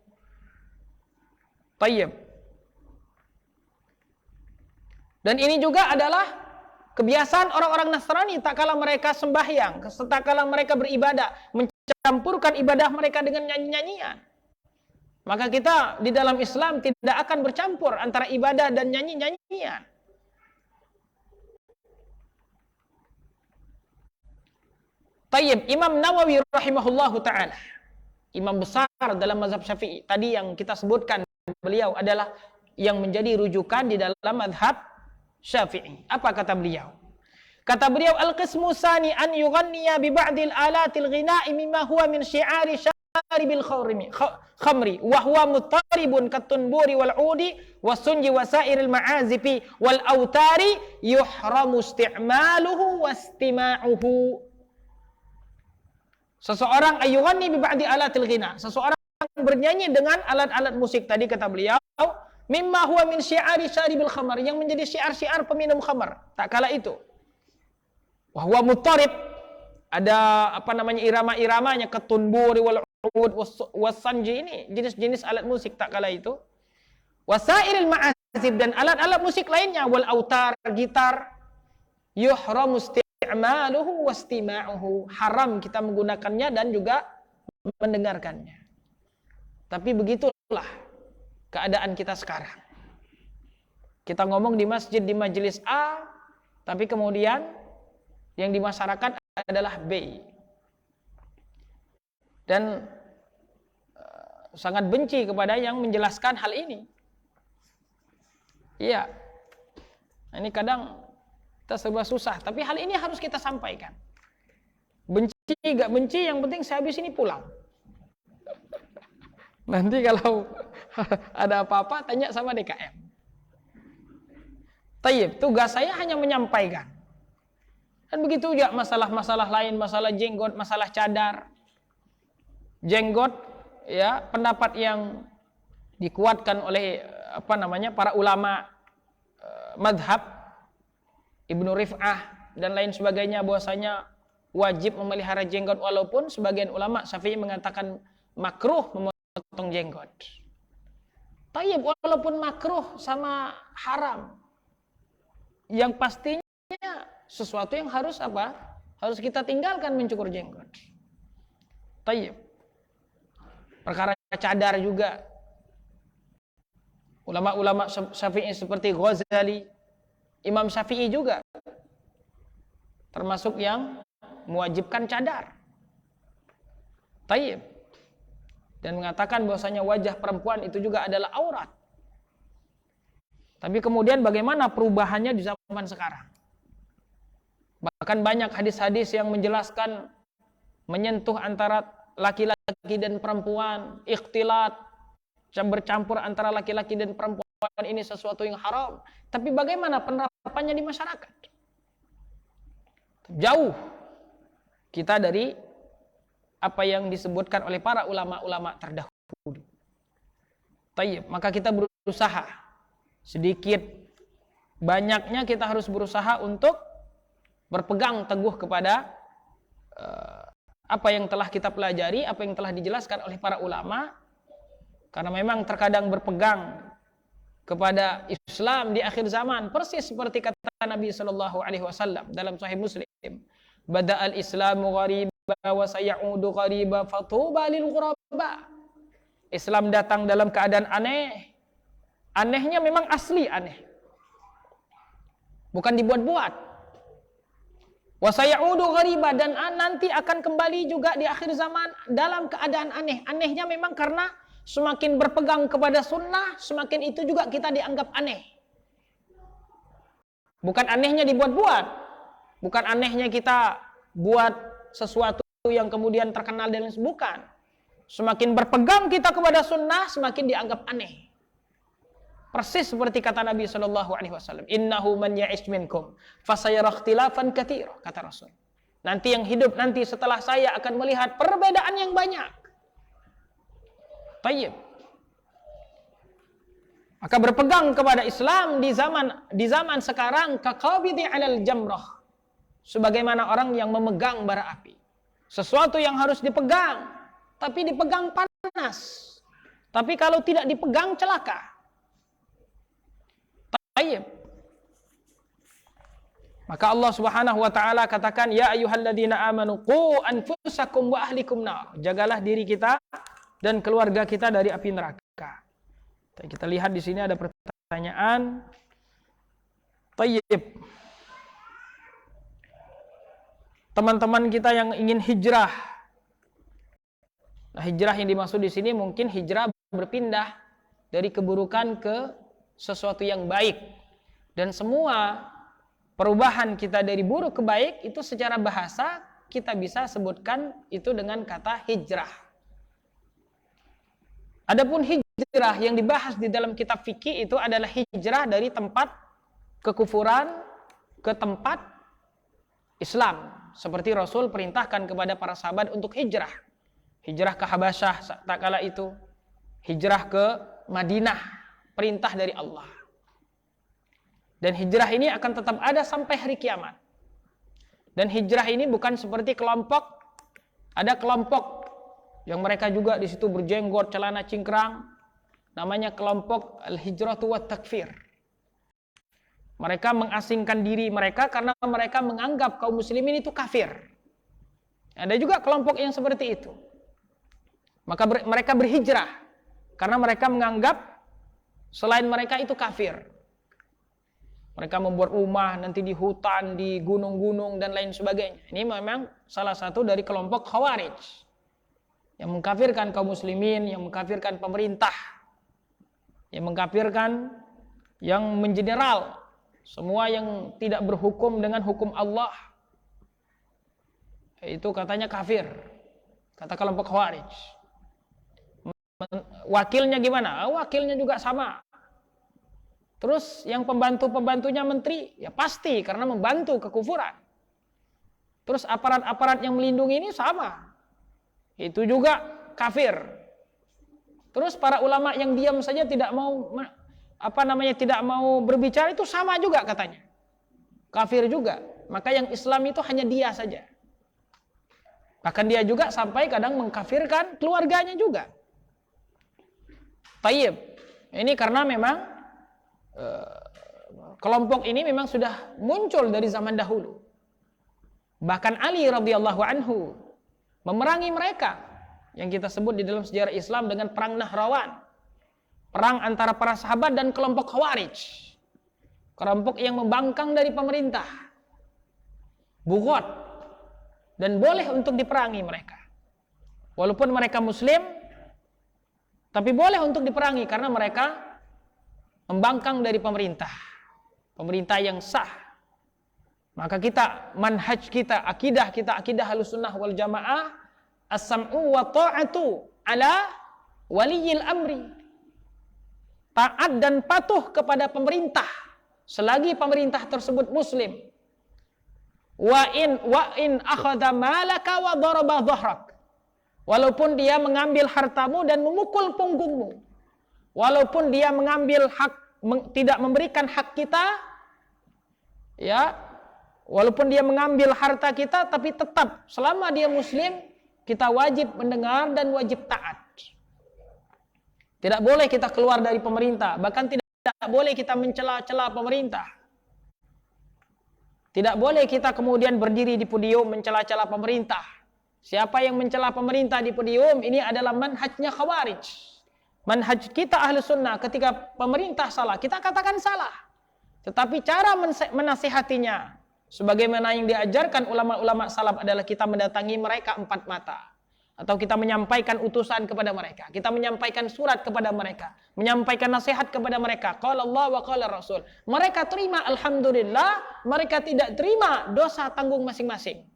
Speaker 1: Tayyib. Dan ini juga adalah kebiasaan orang-orang Nasrani tak kala mereka sembahyang, tak kala mereka beribadah, mencampurkan ibadah mereka dengan nyanyi-nyanyian. Maka kita di dalam Islam tidak akan bercampur antara ibadah dan nyanyi-nyanyian. Tayyib, Imam Nawawi rahimahullahu ta'ala, imam besar dalam mazhab Syafi'i, tadi yang kita sebutkan, beliau adalah yang menjadi rujukan di dalam mazhab Syafi'i. Apa kata beliau? Kata beliau, al-qismu sani an yughanniya bi ba'dil alatil ghina'i mimma huwa min syi'ari syaribil khamri wa huwa muttaribun katunburi wal udi wasunji wasairil ma'azifi wal autari yuhramu isti'maluhu wastima'uhu. Seseorang ayughanni bi ba'di alatil ghina, seseorang bernyanyi dengan alat-alat musik, tadi kata beliau, mimma huwa min syi'ari syaribil khamr, yang menjadi syiar-syiar peminum khamar tak kala itu. Wa huwa muttarib, ada apa namanya irama-iramanya, ketunburi wal ud wasanji, ini jenis-jenis alat musik tak kala itu. Wasairil ma'azib, dan alat-alat musik lainnya, wal autar, gitar, yuhramu isti'maluhu wastima'uhu, haram kita menggunakannya dan juga mendengarkannya. Tapi begitulah keadaan kita sekarang. Kita ngomong di masjid, di majelis A, tapi kemudian yang di masyarakat adalah B. Dan sangat benci kepada yang menjelaskan hal ini. Iya. Ini kadang kita serba susah, tapi hal ini harus kita sampaikan. Benci gak benci, yang penting saya habis ini pulang. Nanti kalau ada apa-apa tanya sama DKM. Tayyib, tugas saya hanya menyampaikan. Dan begitu juga masalah-masalah lain, masalah jenggot, masalah cadar. Jenggot, ya, pendapat yang dikuatkan oleh apa namanya para ulama madhab, Ibnu Rif'ah dan lain sebagainya, bahwasanya wajib memelihara jenggot, walaupun sebagian ulama Syafi'i mengatakan makruh memotong jenggot. Tayyib, walaupun makruh sama haram, yang pastinya sesuatu yang harus apa? Harus kita tinggalkan mencukur jenggot. Tayyib. Perkara cadar juga, ulama-ulama Syafi'i seperti Ghazali, Imam Syafi'i juga termasuk yang mewajibkan cadar. Tayyib. Dan mengatakan bahwasanya wajah perempuan itu juga adalah aurat. Tapi kemudian bagaimana perubahannya di zaman sekarang? Bahkan banyak hadis-hadis yang menjelaskan menyentuh antara laki-laki dan perempuan, ikhtilat, bercampur antara laki-laki dan perempuan, ini sesuatu yang haram. Tapi bagaimana penerapannya di masyarakat? Jauh kita dari apa yang disebutkan oleh para ulama-ulama terdahulu. Tayyib, maka kita berusaha, sedikit banyaknya kita harus berusaha untuk berpegang teguh kepada apa yang telah kita pelajari, apa yang telah dijelaskan oleh para ulama. Karena memang terkadang berpegang kepada Islam di akhir zaman persis seperti kata Nabi sallallahu alaihi wasallam dalam Sahih Muslim, bada'al Islamu ghariba wa sayaudu ghariba fatuba lil ghuraba. Islam datang dalam keadaan aneh. Anehnya memang asli aneh, bukan dibuat-buat. Wa sayaudu ghariba, dan nanti akan kembali juga di akhir zaman dalam keadaan aneh. Anehnya memang karena semakin berpegang kepada sunnah, semakin itu juga kita dianggap aneh. Bukan anehnya dibuat-buat, bukan anehnya kita buat sesuatu yang kemudian terkenal dan bukan. Semakin berpegang kita kepada sunnah, semakin dianggap aneh. Persis seperti kata Nabi sallallahu alaihi wasallam, innahu man ya'ish minkum fasayara ikhtilafan katsira, kata Rasul. Nanti yang hidup nanti setelah saya akan melihat perbedaan yang banyak. Tayyib. Maka berpegang kepada Islam di zaman sekarang kaqabidi 'alal jamrah, sebagaimana orang yang memegang bara api. Sesuatu yang harus dipegang, tapi dipegang panas. Tapi kalau tidak dipegang celaka. Tayyib. Maka Allah Subhanahu wa taala katakan, ya ayyuhalladzina amanu qu anfusakum wa ahlikum nar. Jagalah diri kita dan keluarga kita dari api neraka. Kita lihat di sini ada pertanyaan. Tayyib. teman-teman kita yang ingin hijrah. Nah, hijrah yang dimaksud di sini mungkin hijrah berpindah dari keburukan ke sesuatu yang baik. Dan semua perubahan kita dari buruk ke baik itu secara bahasa kita bisa sebutkan itu dengan kata hijrah. Adapun hijrah yang dibahas di dalam kitab fikih itu adalah hijrah dari tempat kekufuran ke tempat Islam. Seperti Rasul perintahkan kepada para sahabat untuk hijrah. Hijrah ke Habasyah tak kala itu. Hijrah ke Madinah. Perintah dari Allah. Dan hijrah ini akan tetap ada sampai hari kiamat. Dan hijrah ini bukan seperti kelompok. Ada kelompok yang mereka juga di situ berjenggot, celana cingkrang. Namanya kelompok al-hijratu wat takfir. Mereka mengasingkan diri mereka karena mereka menganggap kaum muslimin itu kafir. Ada juga kelompok yang seperti itu. Maka mereka berhijrah karena mereka menganggap selain mereka itu kafir. Mereka membuat rumah nanti di hutan, di gunung-gunung dan lain sebagainya. Ini memang salah satu dari kelompok Khawarij yang mengkafirkan kaum muslimin, yang mengkafirkan pemerintah, yang mengkafirkan, yang mengeneral semua yang tidak berhukum dengan hukum Allah. Itu katanya kafir. Kata kelompok Khawarij. Wakilnya gimana? Wakilnya juga sama. Terus yang pembantu-pembantunya menteri, ya pasti karena membantu kekufuran. Terus aparat-aparat yang melindungi ini sama. Itu juga kafir. Terus para ulama yang diam saja tidak mau tidak mau berbicara itu sama juga katanya. Kafir juga. Maka yang Islam itu hanya dia saja. Bahkan dia juga sampai kadang mengkafirkan keluarganya juga. Tayyib. Ini karena memang kelompok ini memang sudah muncul dari zaman dahulu. Bahkan Ali radhiyallahu anhu memerangi mereka yang kita sebut di dalam sejarah Islam dengan perang Nahrawan. Perang antara para sahabat dan kelompok Khawarij. Kelompok yang membangkang dari pemerintah. Bughat. Dan boleh untuk diperangi mereka. Walaupun mereka muslim, tapi boleh untuk diperangi karena mereka membangkang dari pemerintah. Pemerintah yang sah. Maka kita, manhaj kita, akidah Ahlussunnah wal Jamaah, as-sam'u wa ta'atu ala waliyil amri. Taat dan patuh kepada pemerintah selagi pemerintah tersebut muslim. Wa in akhadha malaka wa daraba dhahrak. Walaupun dia mengambil hartamu dan memukul punggungmu. Walaupun dia mengambil hak, tidak memberikan hak kita, ya, walaupun dia mengambil harta kita, tapi tetap selama dia muslim, kita wajib mendengar dan wajib taat. Tidak boleh kita keluar dari pemerintah, bahkan tidak boleh kita mencela-cela pemerintah. Tidak boleh kita kemudian berdiri di podium mencela-cela pemerintah. Siapa yang mencela pemerintah di podium, ini adalah manhajnya Khawarij. Manhaj kita Ahlussunnah, ketika pemerintah salah, kita katakan salah. Tetapi cara menasihatinya, sebagaimana yang diajarkan ulama-ulama salaf adalah kita mendatangi mereka 4 mata. Atau kita menyampaikan utusan kepada mereka. Kita menyampaikan surat kepada mereka. Menyampaikan nasihat kepada mereka. Qala Allah wa qala Rasul. Mereka terima, alhamdulillah. Mereka tidak terima, dosa tanggung masing-masing.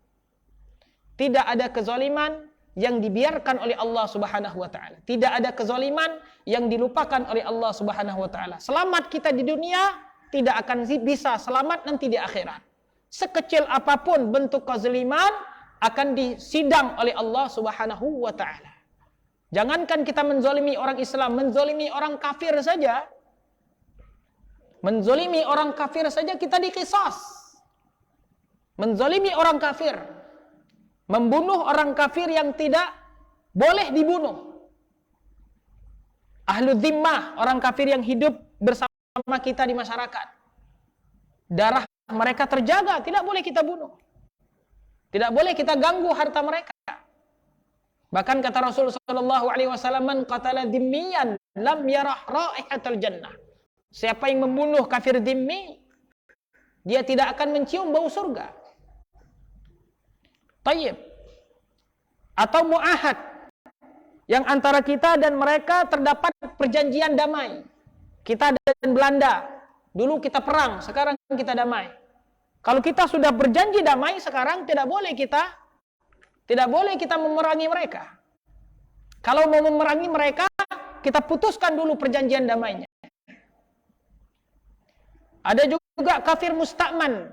Speaker 1: Tidak ada kezaliman yang dibiarkan oleh Allah Subhanahu wa taala. Tidak ada kezaliman yang dilupakan oleh Allah Subhanahu wa taala. Selamat kita di dunia tidak akan bisa selamat nanti di akhirat. Sekecil apapun bentuk kezaliman akan disidang oleh Allah Subhanahu wa taala. Jangankan kita menzalimi orang Islam, menzalimi orang kafir saja. Menzalimi orang kafir saja kita diqisas. Menzalimi orang kafir, membunuh orang kafir yang tidak boleh dibunuh. Ahlu dhimmah, orang kafir yang hidup bersama kita di masyarakat. Darah mereka terjaga, tidak boleh kita bunuh. Tidak boleh kita ganggu harta mereka. Bahkan kata Rasul sallallahu alaihi wasallam, "Man qatala dhimmiyan lam yarah raihatal jannah." Siapa yang membunuh kafir dhimmi, dia tidak akan mencium bau surga. Tayyib. Atau mu'ahad, yang antara kita dan mereka terdapat perjanjian damai. Kita dan Belanda, dulu kita perang, sekarang kita damai. Kalau kita sudah berjanji damai, sekarang tidak boleh kita memerangi mereka. Kalau mau memerangi mereka, kita putuskan dulu perjanjian damainya. Ada juga kafir musta'man,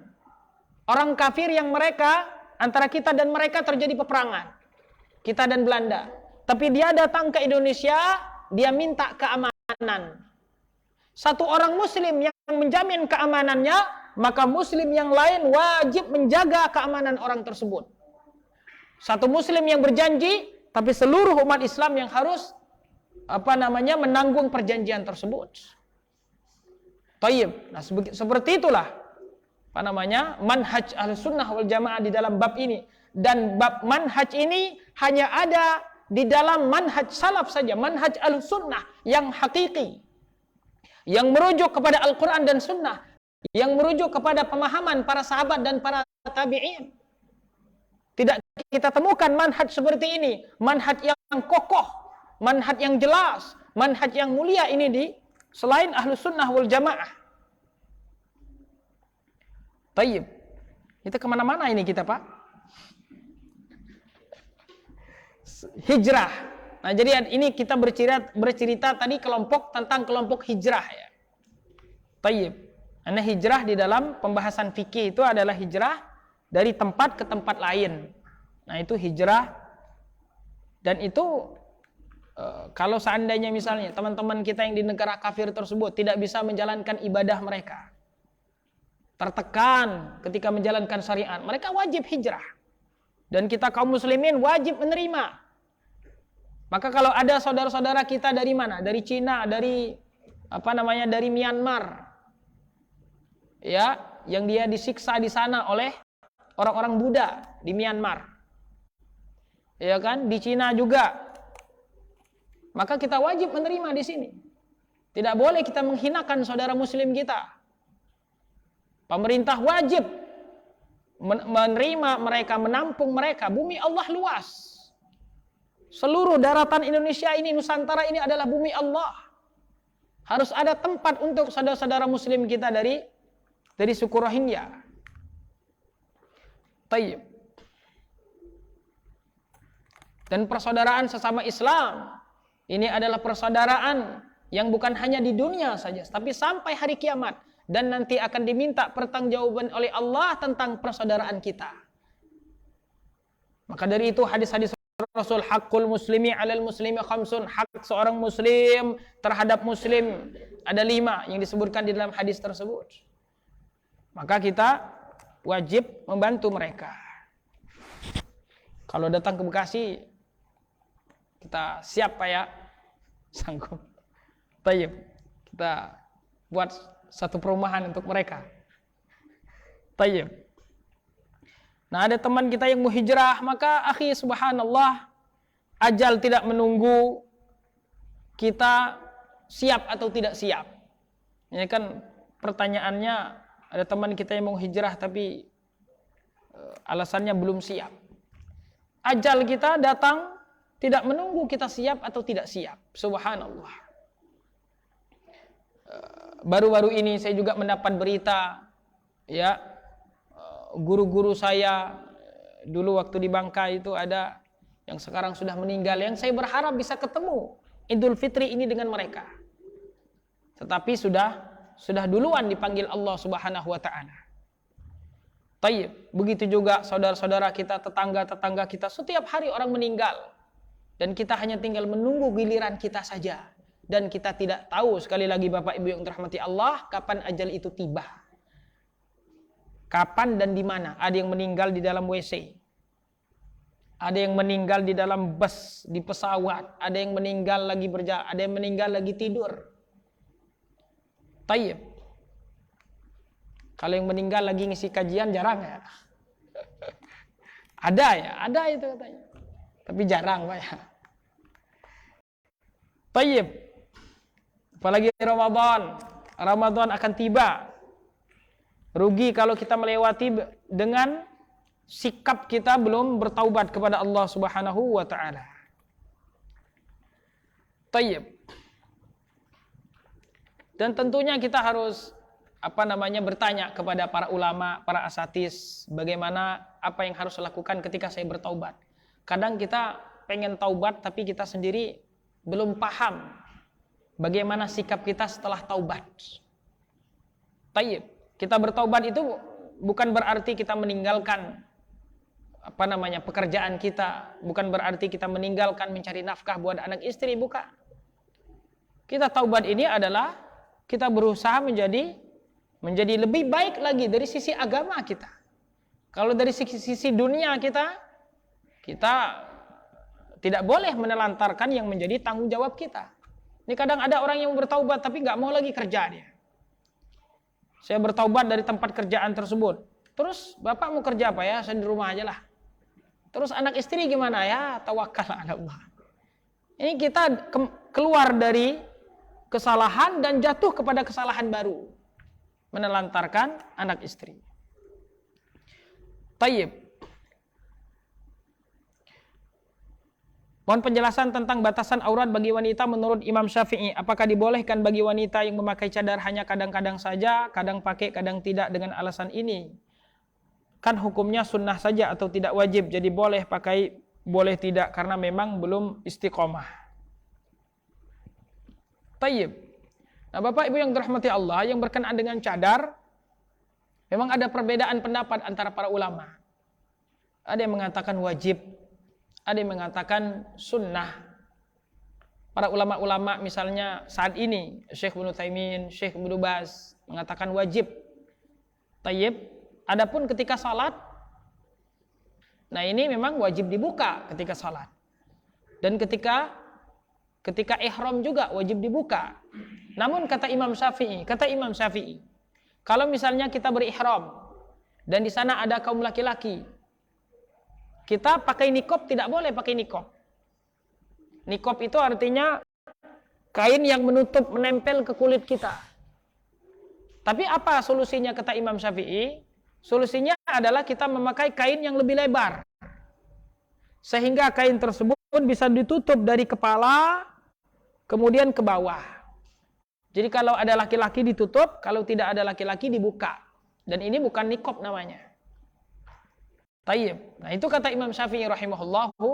Speaker 1: orang kafir yang mereka, antara kita dan mereka terjadi peperangan, kita dan Belanda. Tapi dia datang ke Indonesia, dia minta keamanan. Satu orang muslim yang menjamin keamanannya, maka muslim yang lain wajib menjaga keamanan orang tersebut. Satu muslim yang berjanji, tapi seluruh umat Islam yang harus menanggung perjanjian tersebut. Tayyib. Nah, seperti itulah manhaj Ahlussunnah wal Jamaah di dalam bab ini. Dan bab manhaj ini hanya ada di dalam manhaj salaf saja, manhaj Ahlussunnah yang hakiki, yang merujuk kepada Al-Quran dan Sunnah, yang merujuk kepada pemahaman para sahabat dan para tabi'in. Tidak kita temukan manhaj seperti ini, manhaj yang kokoh, manhaj yang jelas, manhaj yang mulia ini di selain Ahlussunnah wal Jamaah. Tayyib. Kita kemana-mana ini kita, Pak. Hijrah. Nah, jadi ini kita bercerita tadi tentang kelompok hijrah ya. Tayyib. Karena hijrah di dalam pembahasan fikih itu adalah hijrah dari tempat ke tempat lain. Nah, itu hijrah. Dan itu kalau seandainya misalnya teman-teman kita yang di negara kafir tersebut tidak bisa menjalankan ibadah mereka, tertekan ketika menjalankan syariat, mereka wajib hijrah. Dan kita kaum muslimin wajib menerima. Maka kalau ada saudara-saudara kita dari mana? Dari Cina, dari dari Myanmar, ya, yang dia disiksa di sana oleh orang-orang Buddha di Myanmar, ya kan? Di Cina juga. Maka kita wajib menerima di sini. Tidak boleh kita menghinakan saudara muslim kita. Pemerintah wajib menerima mereka, menampung mereka. Bumi Allah luas. Seluruh daratan Indonesia ini, Nusantara ini adalah bumi Allah. Harus ada tempat untuk saudara-saudara muslim kita dari suku Rohingya. Tayyib. Dan persaudaraan sesama Islam ini adalah persaudaraan yang bukan hanya di dunia saja, tapi sampai hari kiamat. Dan nanti akan diminta pertanggungjawaban oleh Allah tentang persaudaraan kita. Maka dari itu hadis-hadis Rasul, hakul muslimi alal muslimi khamsun, hak seorang muslim terhadap muslim ada 5 yang disebutkan di dalam hadis tersebut. Maka kita wajib membantu mereka. Kalau datang ke Bekasi, kita siap Pak ya, sanggup. Tayyib. Kita buat satu perumahan untuk mereka. Tayyib. Nah, ada teman kita yang mau hijrah, maka akhi subhanallah, ajal tidak menunggu kita siap atau tidak siap. Ini kan pertanyaannya, ada teman kita yang mau hijrah tapi alasannya belum siap. Ajal kita datang tidak menunggu kita siap atau tidak siap. Subhanallah. Baru-baru ini saya juga mendapat berita, ya, guru-guru saya dulu waktu di Bangka itu ada yang sekarang sudah meninggal, yang saya berharap bisa ketemu Idul Fitri ini dengan mereka. Tetapi sudah duluan dipanggil Allah Subhanahu wa taala. Tayyib. Begitu juga saudara-saudara kita, tetangga-tetangga kita, setiap hari orang meninggal. Dan kita hanya tinggal menunggu giliran kita saja. Dan kita tidak tahu, sekali lagi Bapak Ibu yang dirahmati Allah, kapan ajal itu tiba. Kapan dan di mana? Ada yang meninggal di dalam WC. Ada yang meninggal di dalam bus, di pesawat. Ada yang meninggal lagi berjalan, ada yang meninggal lagi tidur. Tayyib. Kalau yang meninggal lagi ngisi kajian jarang ya. Ada itu katanya. Tapi jarang Pak ya. Tayyib. Apalagi Ramadan akan tiba. Rugi kalau kita melewati dengan sikap kita belum bertaubat kepada Allah Subhanahu wa taala. Tayyib. Dan tentunya kita harus bertanya kepada para ulama, para asatis, bagaimana apa yang harus lakukan ketika saya bertaubat. Kadang kita pengen taubat tapi kita sendiri belum paham bagaimana sikap kita setelah taubat. Tayyib. Kita bertaubat itu bukan berarti kita meninggalkan pekerjaan kita, bukan berarti kita meninggalkan mencari nafkah buat anak istri, bukan. Kita taubat ini adalah kita berusaha menjadi lebih baik lagi dari sisi agama kita. Kalau dari sisi dunia kita tidak boleh menelantarkan yang menjadi tanggung jawab kita. Ini kadang ada orang yang bertaubat tapi nggak mau lagi kerja dia. Saya bertaubat dari tempat kerjaan tersebut. Terus bapak mau kerja apa ya? Saya di rumah aja lah. Terus anak istri gimana ya? Tawakal ala Allah. Ini kita keluar dari kesalahan dan jatuh kepada kesalahan baru. Menelantarkan anak istri. Tayyib. Mohon penjelasan tentang batasan aurat bagi wanita menurut Imam Syafi'i. Apakah dibolehkan bagi wanita yang memakai cadar hanya kadang-kadang saja, kadang pakai, kadang tidak dengan alasan ini? Kan hukumnya sunnah saja atau tidak wajib, jadi boleh pakai, boleh tidak karena memang belum istiqomah. Tayyib. Nah, Bapak Ibu yang dirahmati Allah, yang berkenaan dengan cadar, memang ada perbedaan pendapat antara para ulama. Ada yang mengatakan wajib, ada yang mengatakan sunnah. Para ulama-ulama misalnya saat ini, Syekh Ibnu Taimin, Syekh Ibnu Baz mengatakan wajib. Tayyib. Adapun ketika salat, nah ini memang wajib dibuka ketika salat. Dan ketika ihram juga wajib dibuka. Namun kata Imam Syafi'i, kalau misalnya kita berihram dan di sana ada kaum laki-laki, kita pakai niqab tidak boleh pakai niqab. Niqab itu artinya kain yang menempel ke kulit kita. Tapi apa solusinya kata Imam Syafi'i? Solusinya adalah kita memakai kain yang lebih lebar. Sehingga kain tersebut bisa ditutup dari kepala kemudian ke bawah. Jadi kalau ada laki-laki ditutup, kalau tidak ada laki-laki dibuka. Dan ini bukan niqab namanya. Tayyib. Nah, itu kata Imam Syafi'i rahimahullahu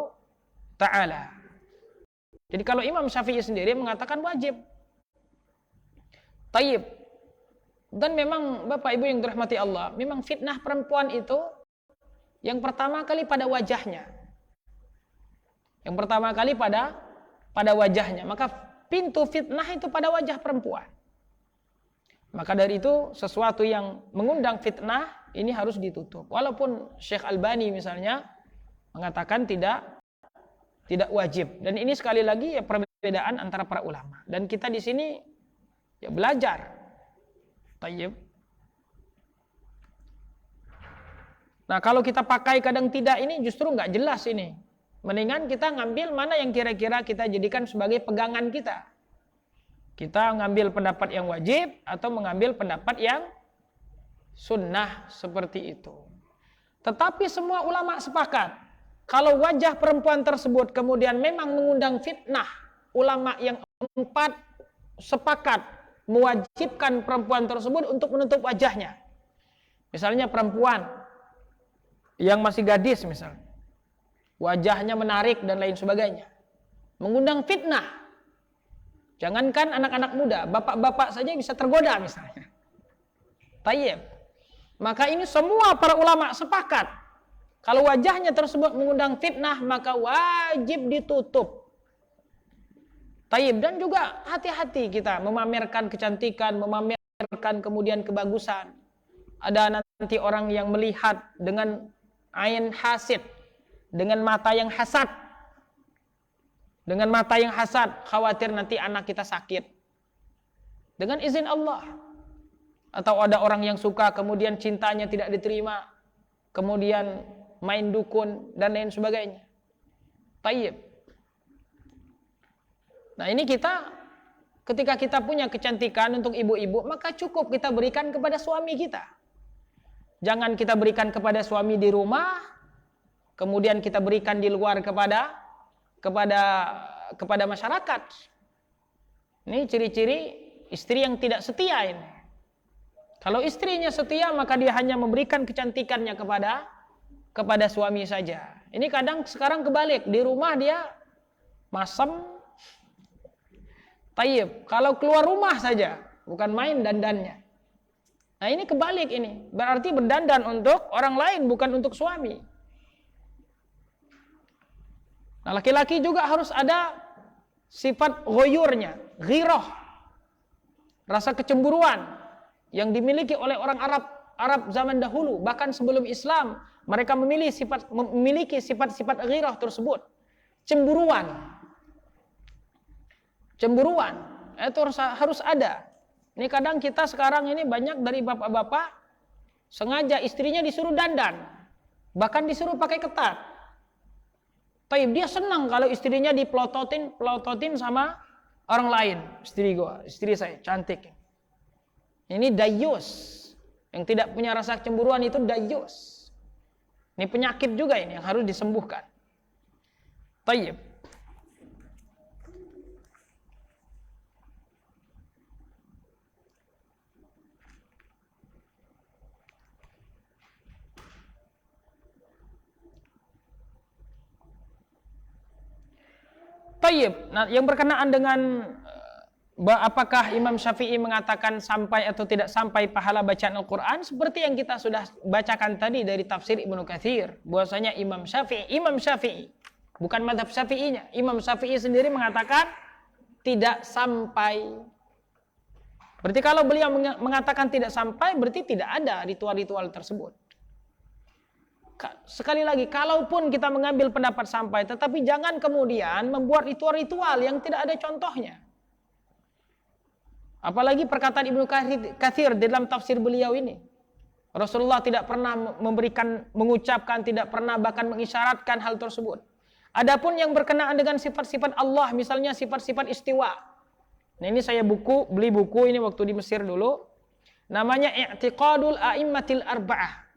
Speaker 1: ta'ala. Jadi kalau Imam Syafi'i sendiri mengatakan wajib. Tayyib. Dan memang Bapak Ibu yang dirahmati Allah, memang fitnah perempuan itu yang pertama kali pada wajahnya. Yang pertama kali pada wajahnya. Maka pintu fitnah itu pada wajah perempuan. Maka dari itu sesuatu yang mengundang fitnah ini harus ditutup. Walaupun Syekh Albani misalnya mengatakan tidak wajib. Dan ini sekali lagi ya perbedaan antara para ulama. Dan kita di sini ya belajar. Tayyib. Nah, kalau kita pakai kadang tidak ini justru nggak jelas ini. Mendingan kita ngambil mana yang kira-kira kita jadikan sebagai pegangan kita. Kita ngambil pendapat yang wajib atau mengambil pendapat yang sunnah seperti itu. Tetapi semua ulama sepakat kalau wajah perempuan tersebut kemudian memang mengundang fitnah, ulama yang 4 sepakat mewajibkan perempuan tersebut untuk menutup wajahnya. Misalnya perempuan yang masih gadis misalnya, wajahnya menarik dan lain sebagainya, mengundang fitnah. Jangankan anak-anak muda, bapak-bapak saja bisa tergoda misalnya. Tayyib. Maka ini semua para ulama sepakat. Kalau wajahnya tersebut mengundang fitnah, maka wajib ditutup. Tayyib. Dan juga hati-hati kita memamerkan kecantikan, memamerkan kemudian kebagusan. Ada nanti orang yang melihat dengan ain hasid, dengan mata yang hasad. Dengan mata yang hasad, khawatir nanti anak kita sakit. Dengan izin Allah. Atau ada orang yang suka kemudian cintanya tidak diterima, kemudian main dukun dan lain sebagainya. Tayyib. Nah, ini ketika kita punya kecantikan untuk ibu-ibu, maka cukup kita berikan kepada suami kita. Jangan kita berikan kepada suami di rumah, kemudian kita berikan di luar kepada masyarakat. Ini ciri-ciri istri yang tidak setia ini. Kalau istrinya setia, maka dia hanya memberikan kecantikannya kepada suami saja. Ini kadang sekarang kebalik, di rumah dia masem, tayyib. Kalau keluar rumah saja, bukan main dandannya. Nah ini kebalik ini, berarti berdandan untuk orang lain, bukan untuk suami. Nah laki-laki juga harus ada sifat ghoyurnya, ghirah, rasa kecemburuan yang dimiliki oleh orang Arab zaman dahulu. Bahkan sebelum Islam, mereka memiliki sifat-sifat ghirah tersebut. Cemburuan itu harus ada. Ini kadang kita sekarang ini banyak dari bapak-bapak sengaja istrinya disuruh dandan, bahkan disuruh pakai ketat. Tapi dia senang kalau istrinya dipelototin sama orang lain. Istri saya cantik. Ini dayus. Yang tidak punya rasa cemburuan itu dayus. Ini penyakit juga ini yang harus disembuhkan. Tayyib. Tayyib. Nah, yang berkenaan dengan apakah Imam Syafi'i mengatakan sampai atau tidak sampai pahala bacaan Al-Quran, seperti yang kita sudah bacakan tadi dari tafsir Ibnu Katsir, bahwasanya Imam Syafi'i, bukan mazhab Syafi'inya, Imam Syafi'i sendiri mengatakan tidak sampai. Berarti kalau beliau mengatakan tidak sampai, berarti tidak ada ritual-ritual tersebut. Sekali lagi, kalaupun kita mengambil pendapat sampai, tetapi jangan kemudian membuat ritual-ritual yang tidak ada contohnya. Apalagi perkataan Ibnu Katsir di dalam tafsir beliau ini. Rasulullah tidak pernah mengucapkan, tidak pernah bahkan mengisyaratkan hal tersebut. Adapun yang berkenaan dengan sifat-sifat Allah, misalnya sifat-sifat istiwa. Nah ini saya beli buku ini waktu di Mesir dulu. Namanya I'tiqadul A'immatil Arba'ah.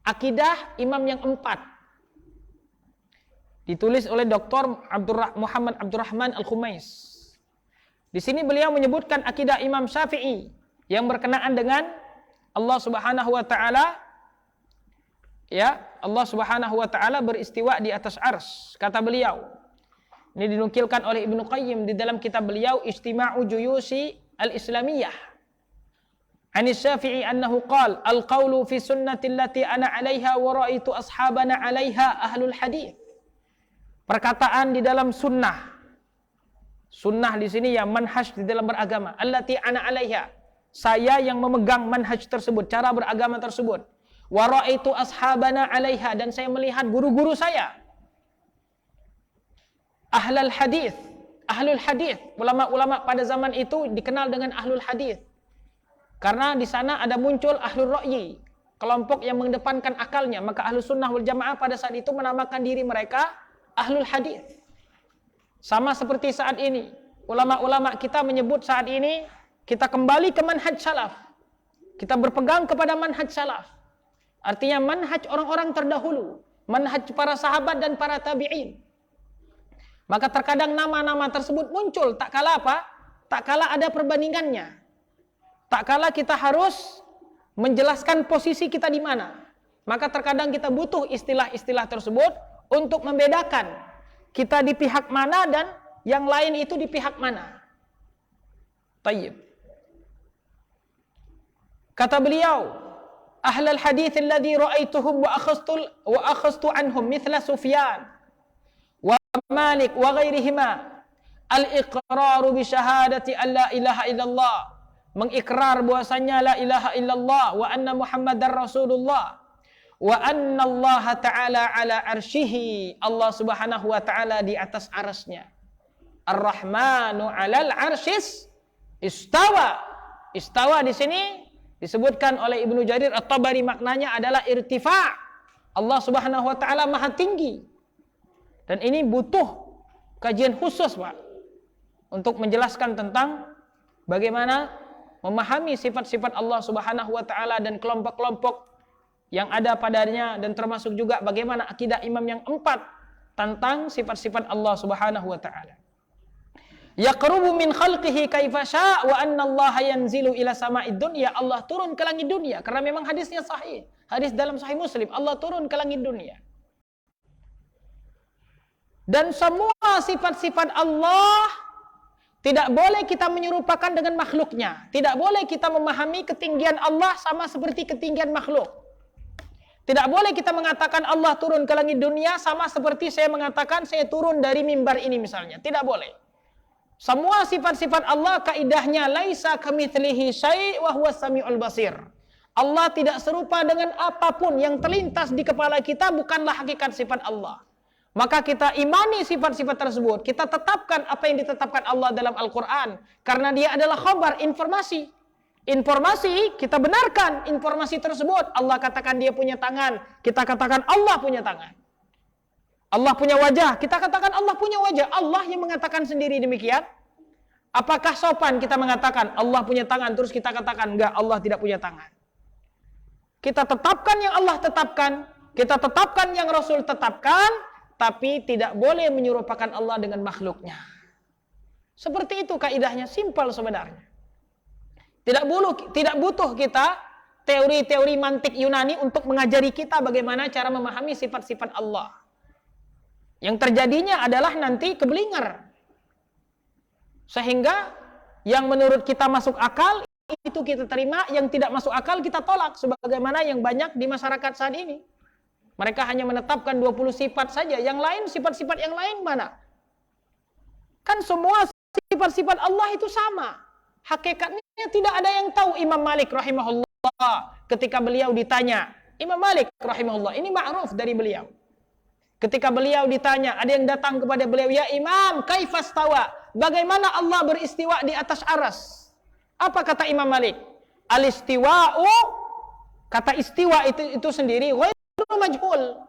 Speaker 1: Akidah Imam yang 4. Ditulis oleh Dr. Muhammad Abdurrahman Al-Khumais. Di sini beliau menyebutkan akidah Imam Syafi'i yang berkenaan dengan Allah Subhanahu wa taala. Ya, Allah Subhanahu wa taala beristiwa di atas arsy. Kata beliau. Ini dinukilkan oleh Ibnu Qayyim di dalam kitab beliau Istima'u Juyusi Al-Islamiyah. Anis Syafi'i annahu qala al-qawlu fi sunnati allati ana 'alaiha wa ra'aitu ashabana 'alaiha ahlul hadits. Perkataan di dalam sunnah. Sunnah di sini ya manhaj di dalam beragama. Allati ana 'alaiha. Saya yang memegang manhaj tersebut, cara beragama tersebut. Wa ra'aitu ashabana 'alaiha, dan saya melihat guru-guru saya. Ahlul hadits. Ahlul hadits, ulama-ulama pada zaman itu dikenal dengan ahlul hadits. Karena di sana ada muncul ahlul ra'yi, kelompok yang mengedepankan akalnya, maka ahlus sunnah wal jamaah pada saat itu menamakan diri mereka ahlul hadits. Sama seperti saat ini, ulama-ulama kita menyebut saat ini kita kembali ke manhaj salaf. Kita berpegang kepada manhaj salaf. Artinya manhaj orang-orang terdahulu, manhaj para sahabat dan para tabi'in. Maka terkadang nama-nama tersebut muncul tak kala apa? Tak kala ada perbandingannya. Tak kala kita harus menjelaskan posisi kita di mana. Maka terkadang kita butuh istilah-istilah tersebut untuk membedakan kita di pihak mana dan yang lain itu di pihak mana. Tayyib. Kata beliau, ahlul hadits alladhi ra'aituhum wa akhadtu anhum mithla Sufyan wa Malik wa ghairihima al-iqraru bi syahadati an la ilaha illallah, mengikrar bahwasanya la ilaha illallah wa anna Muhammadar Rasulullah wa anna Allah Ta'ala ala arsyihi, Allah Subhanahu wa taala di atas arsy-Nya. Ar-Rahmanu 'alal arsyis istawa. Istawa di sini disebutkan oleh Ibnu Jarir At-Tabari, maknanya adalah irtifa'. Allah Subhanahu wa taala maha tinggi. Dan ini butuh kajian khusus, Pak, untuk menjelaskan tentang bagaimana memahami sifat-sifat Allah Subhanahu wa taala dan kelompok-kelompok yang ada padanya, dan termasuk juga bagaimana akidah imam yang 4 tentang sifat-sifat Allah Subhanahu wa taala. Yaqrubu min khalqihi kaifa syaa wa anna Allah yanzilu ila sama'id dunya. Allah turun ke langit dunia karena memang hadisnya sahih. Hadis dalam Sahih Muslim, Allah turun ke langit dunia. Dan semua sifat-sifat Allah tidak boleh kita menyerupakan dengan makhluknya. Tidak boleh kita memahami ketinggian Allah sama seperti ketinggian makhluk. Tidak boleh kita mengatakan Allah turun ke langit dunia sama seperti saya mengatakan saya turun dari mimbar ini misalnya. Tidak boleh. Semua sifat-sifat Allah kaidahnya laisa kamitslihi syai' wa huwas samiul basir. Allah tidak serupa dengan apapun yang terlintas di kepala kita, bukanlah hakikat sifat Allah. Maka kita imani sifat-sifat tersebut, kita tetapkan apa yang ditetapkan Allah dalam Al-Qur'an karena dia adalah khabar, informasi. Informasi kita benarkan informasi tersebut. Allah katakan dia punya tangan, kita katakan Allah punya tangan. Allah punya wajah, kita katakan Allah punya wajah. Allah yang mengatakan sendiri demikian. Apakah sopan kita mengatakan Allah punya tangan terus kita katakan enggak, Allah tidak punya tangan? Kita tetapkan yang Allah tetapkan, kita tetapkan yang Rasul tetapkan, tapi tidak boleh menyerupakan Allah dengan makhluknya. Seperti itu kaidahnya, simpel sebenarnya. Tidak butuh kita teori-teori mantik Yunani untuk mengajari kita bagaimana cara memahami sifat-sifat Allah. Yang terjadinya adalah nanti keblinger. Sehingga yang menurut kita masuk akal itu kita terima, yang tidak masuk akal kita tolak. Sebagaimana yang banyak di masyarakat saat ini. Mereka hanya menetapkan 20 sifat saja. Yang lain, sifat-sifat yang lain mana? Kan semua sifat-sifat Allah itu sama. Hakikatnya tidak ada yang tahu. Imam Malik rahimahullah ketika beliau ditanya. Imam Malik rahimahullah, ini ma'ruf dari beliau. Ketika beliau ditanya, ada yang datang kepada beliau, ya Imam, kaifastawa? Bagaimana Allah beristiwa di atas aras? Apa kata Imam Malik? Al-istiwa'u, kata istiwa itu sendiri, ghairu majhul.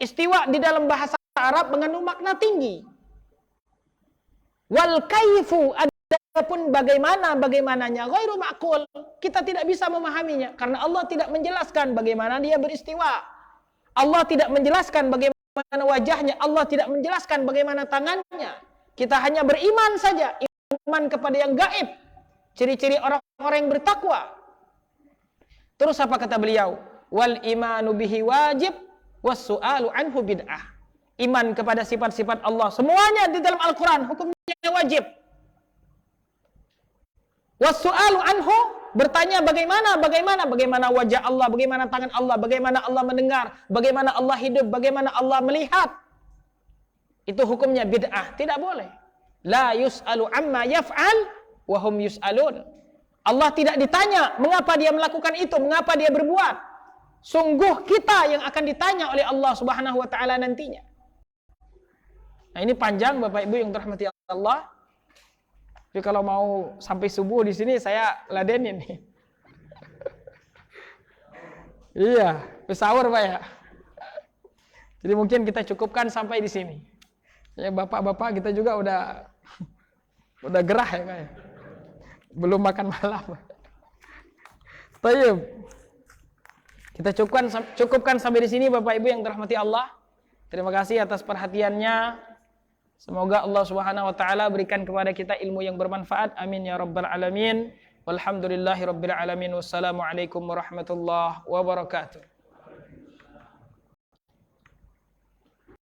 Speaker 1: Istiwa di dalam bahasa Arab mengandung makna tinggi. Wal kaifu, adapun bagaimananya, ghairu ma'qul. Kita tidak bisa memahaminya, karena Allah tidak menjelaskan bagaimana dia beristiwa. Allah tidak menjelaskan bagaimana wajahnya, Allah tidak menjelaskan bagaimana tangannya. Kita hanya beriman saja, iman kepada yang gaib. Ciri-ciri orang-orang yang bertakwa. Terus apa kata beliau? Wal imanu bihi wajib was su'alu anhu bid'ah. Iman kepada sifat-sifat Allah semuanya di dalam Al-Qur'an hukumnya wajib. Was su'alu anhu, bertanya bagaimana wajah Allah, bagaimana tangan Allah, bagaimana Allah mendengar, bagaimana Allah hidup, bagaimana Allah melihat. Itu hukumnya bid'ah, tidak boleh. La yus'alu amma yaf'al wa hum yus'alun. Allah tidak ditanya mengapa dia melakukan itu, mengapa dia berbuat. Sungguh kita yang akan ditanya oleh Allah Subhanahu wa taala nantinya. Nah, ini panjang Bapak Ibu yang dirahmati Allah. Tapi kalau mau sampai subuh di sini saya ladenin nih. Iya, sahur Pak ya. Jadi mungkin kita cukupkan sampai di sini. Ya bapak-bapak kita juga udah gerah ya Pak ya. Belum makan malam. Baik. Kita cukupkan sampai di sini Bapak Ibu yang dirahmati Allah. Terima kasih atas perhatiannya. Semoga Allah Subhanahu wa taala berikan kepada kita ilmu yang bermanfaat. Amin ya rabbal alamin. Walhamdulillahirabbil alamin. Wassalamualaikum warahmatullahi wabarakatuh.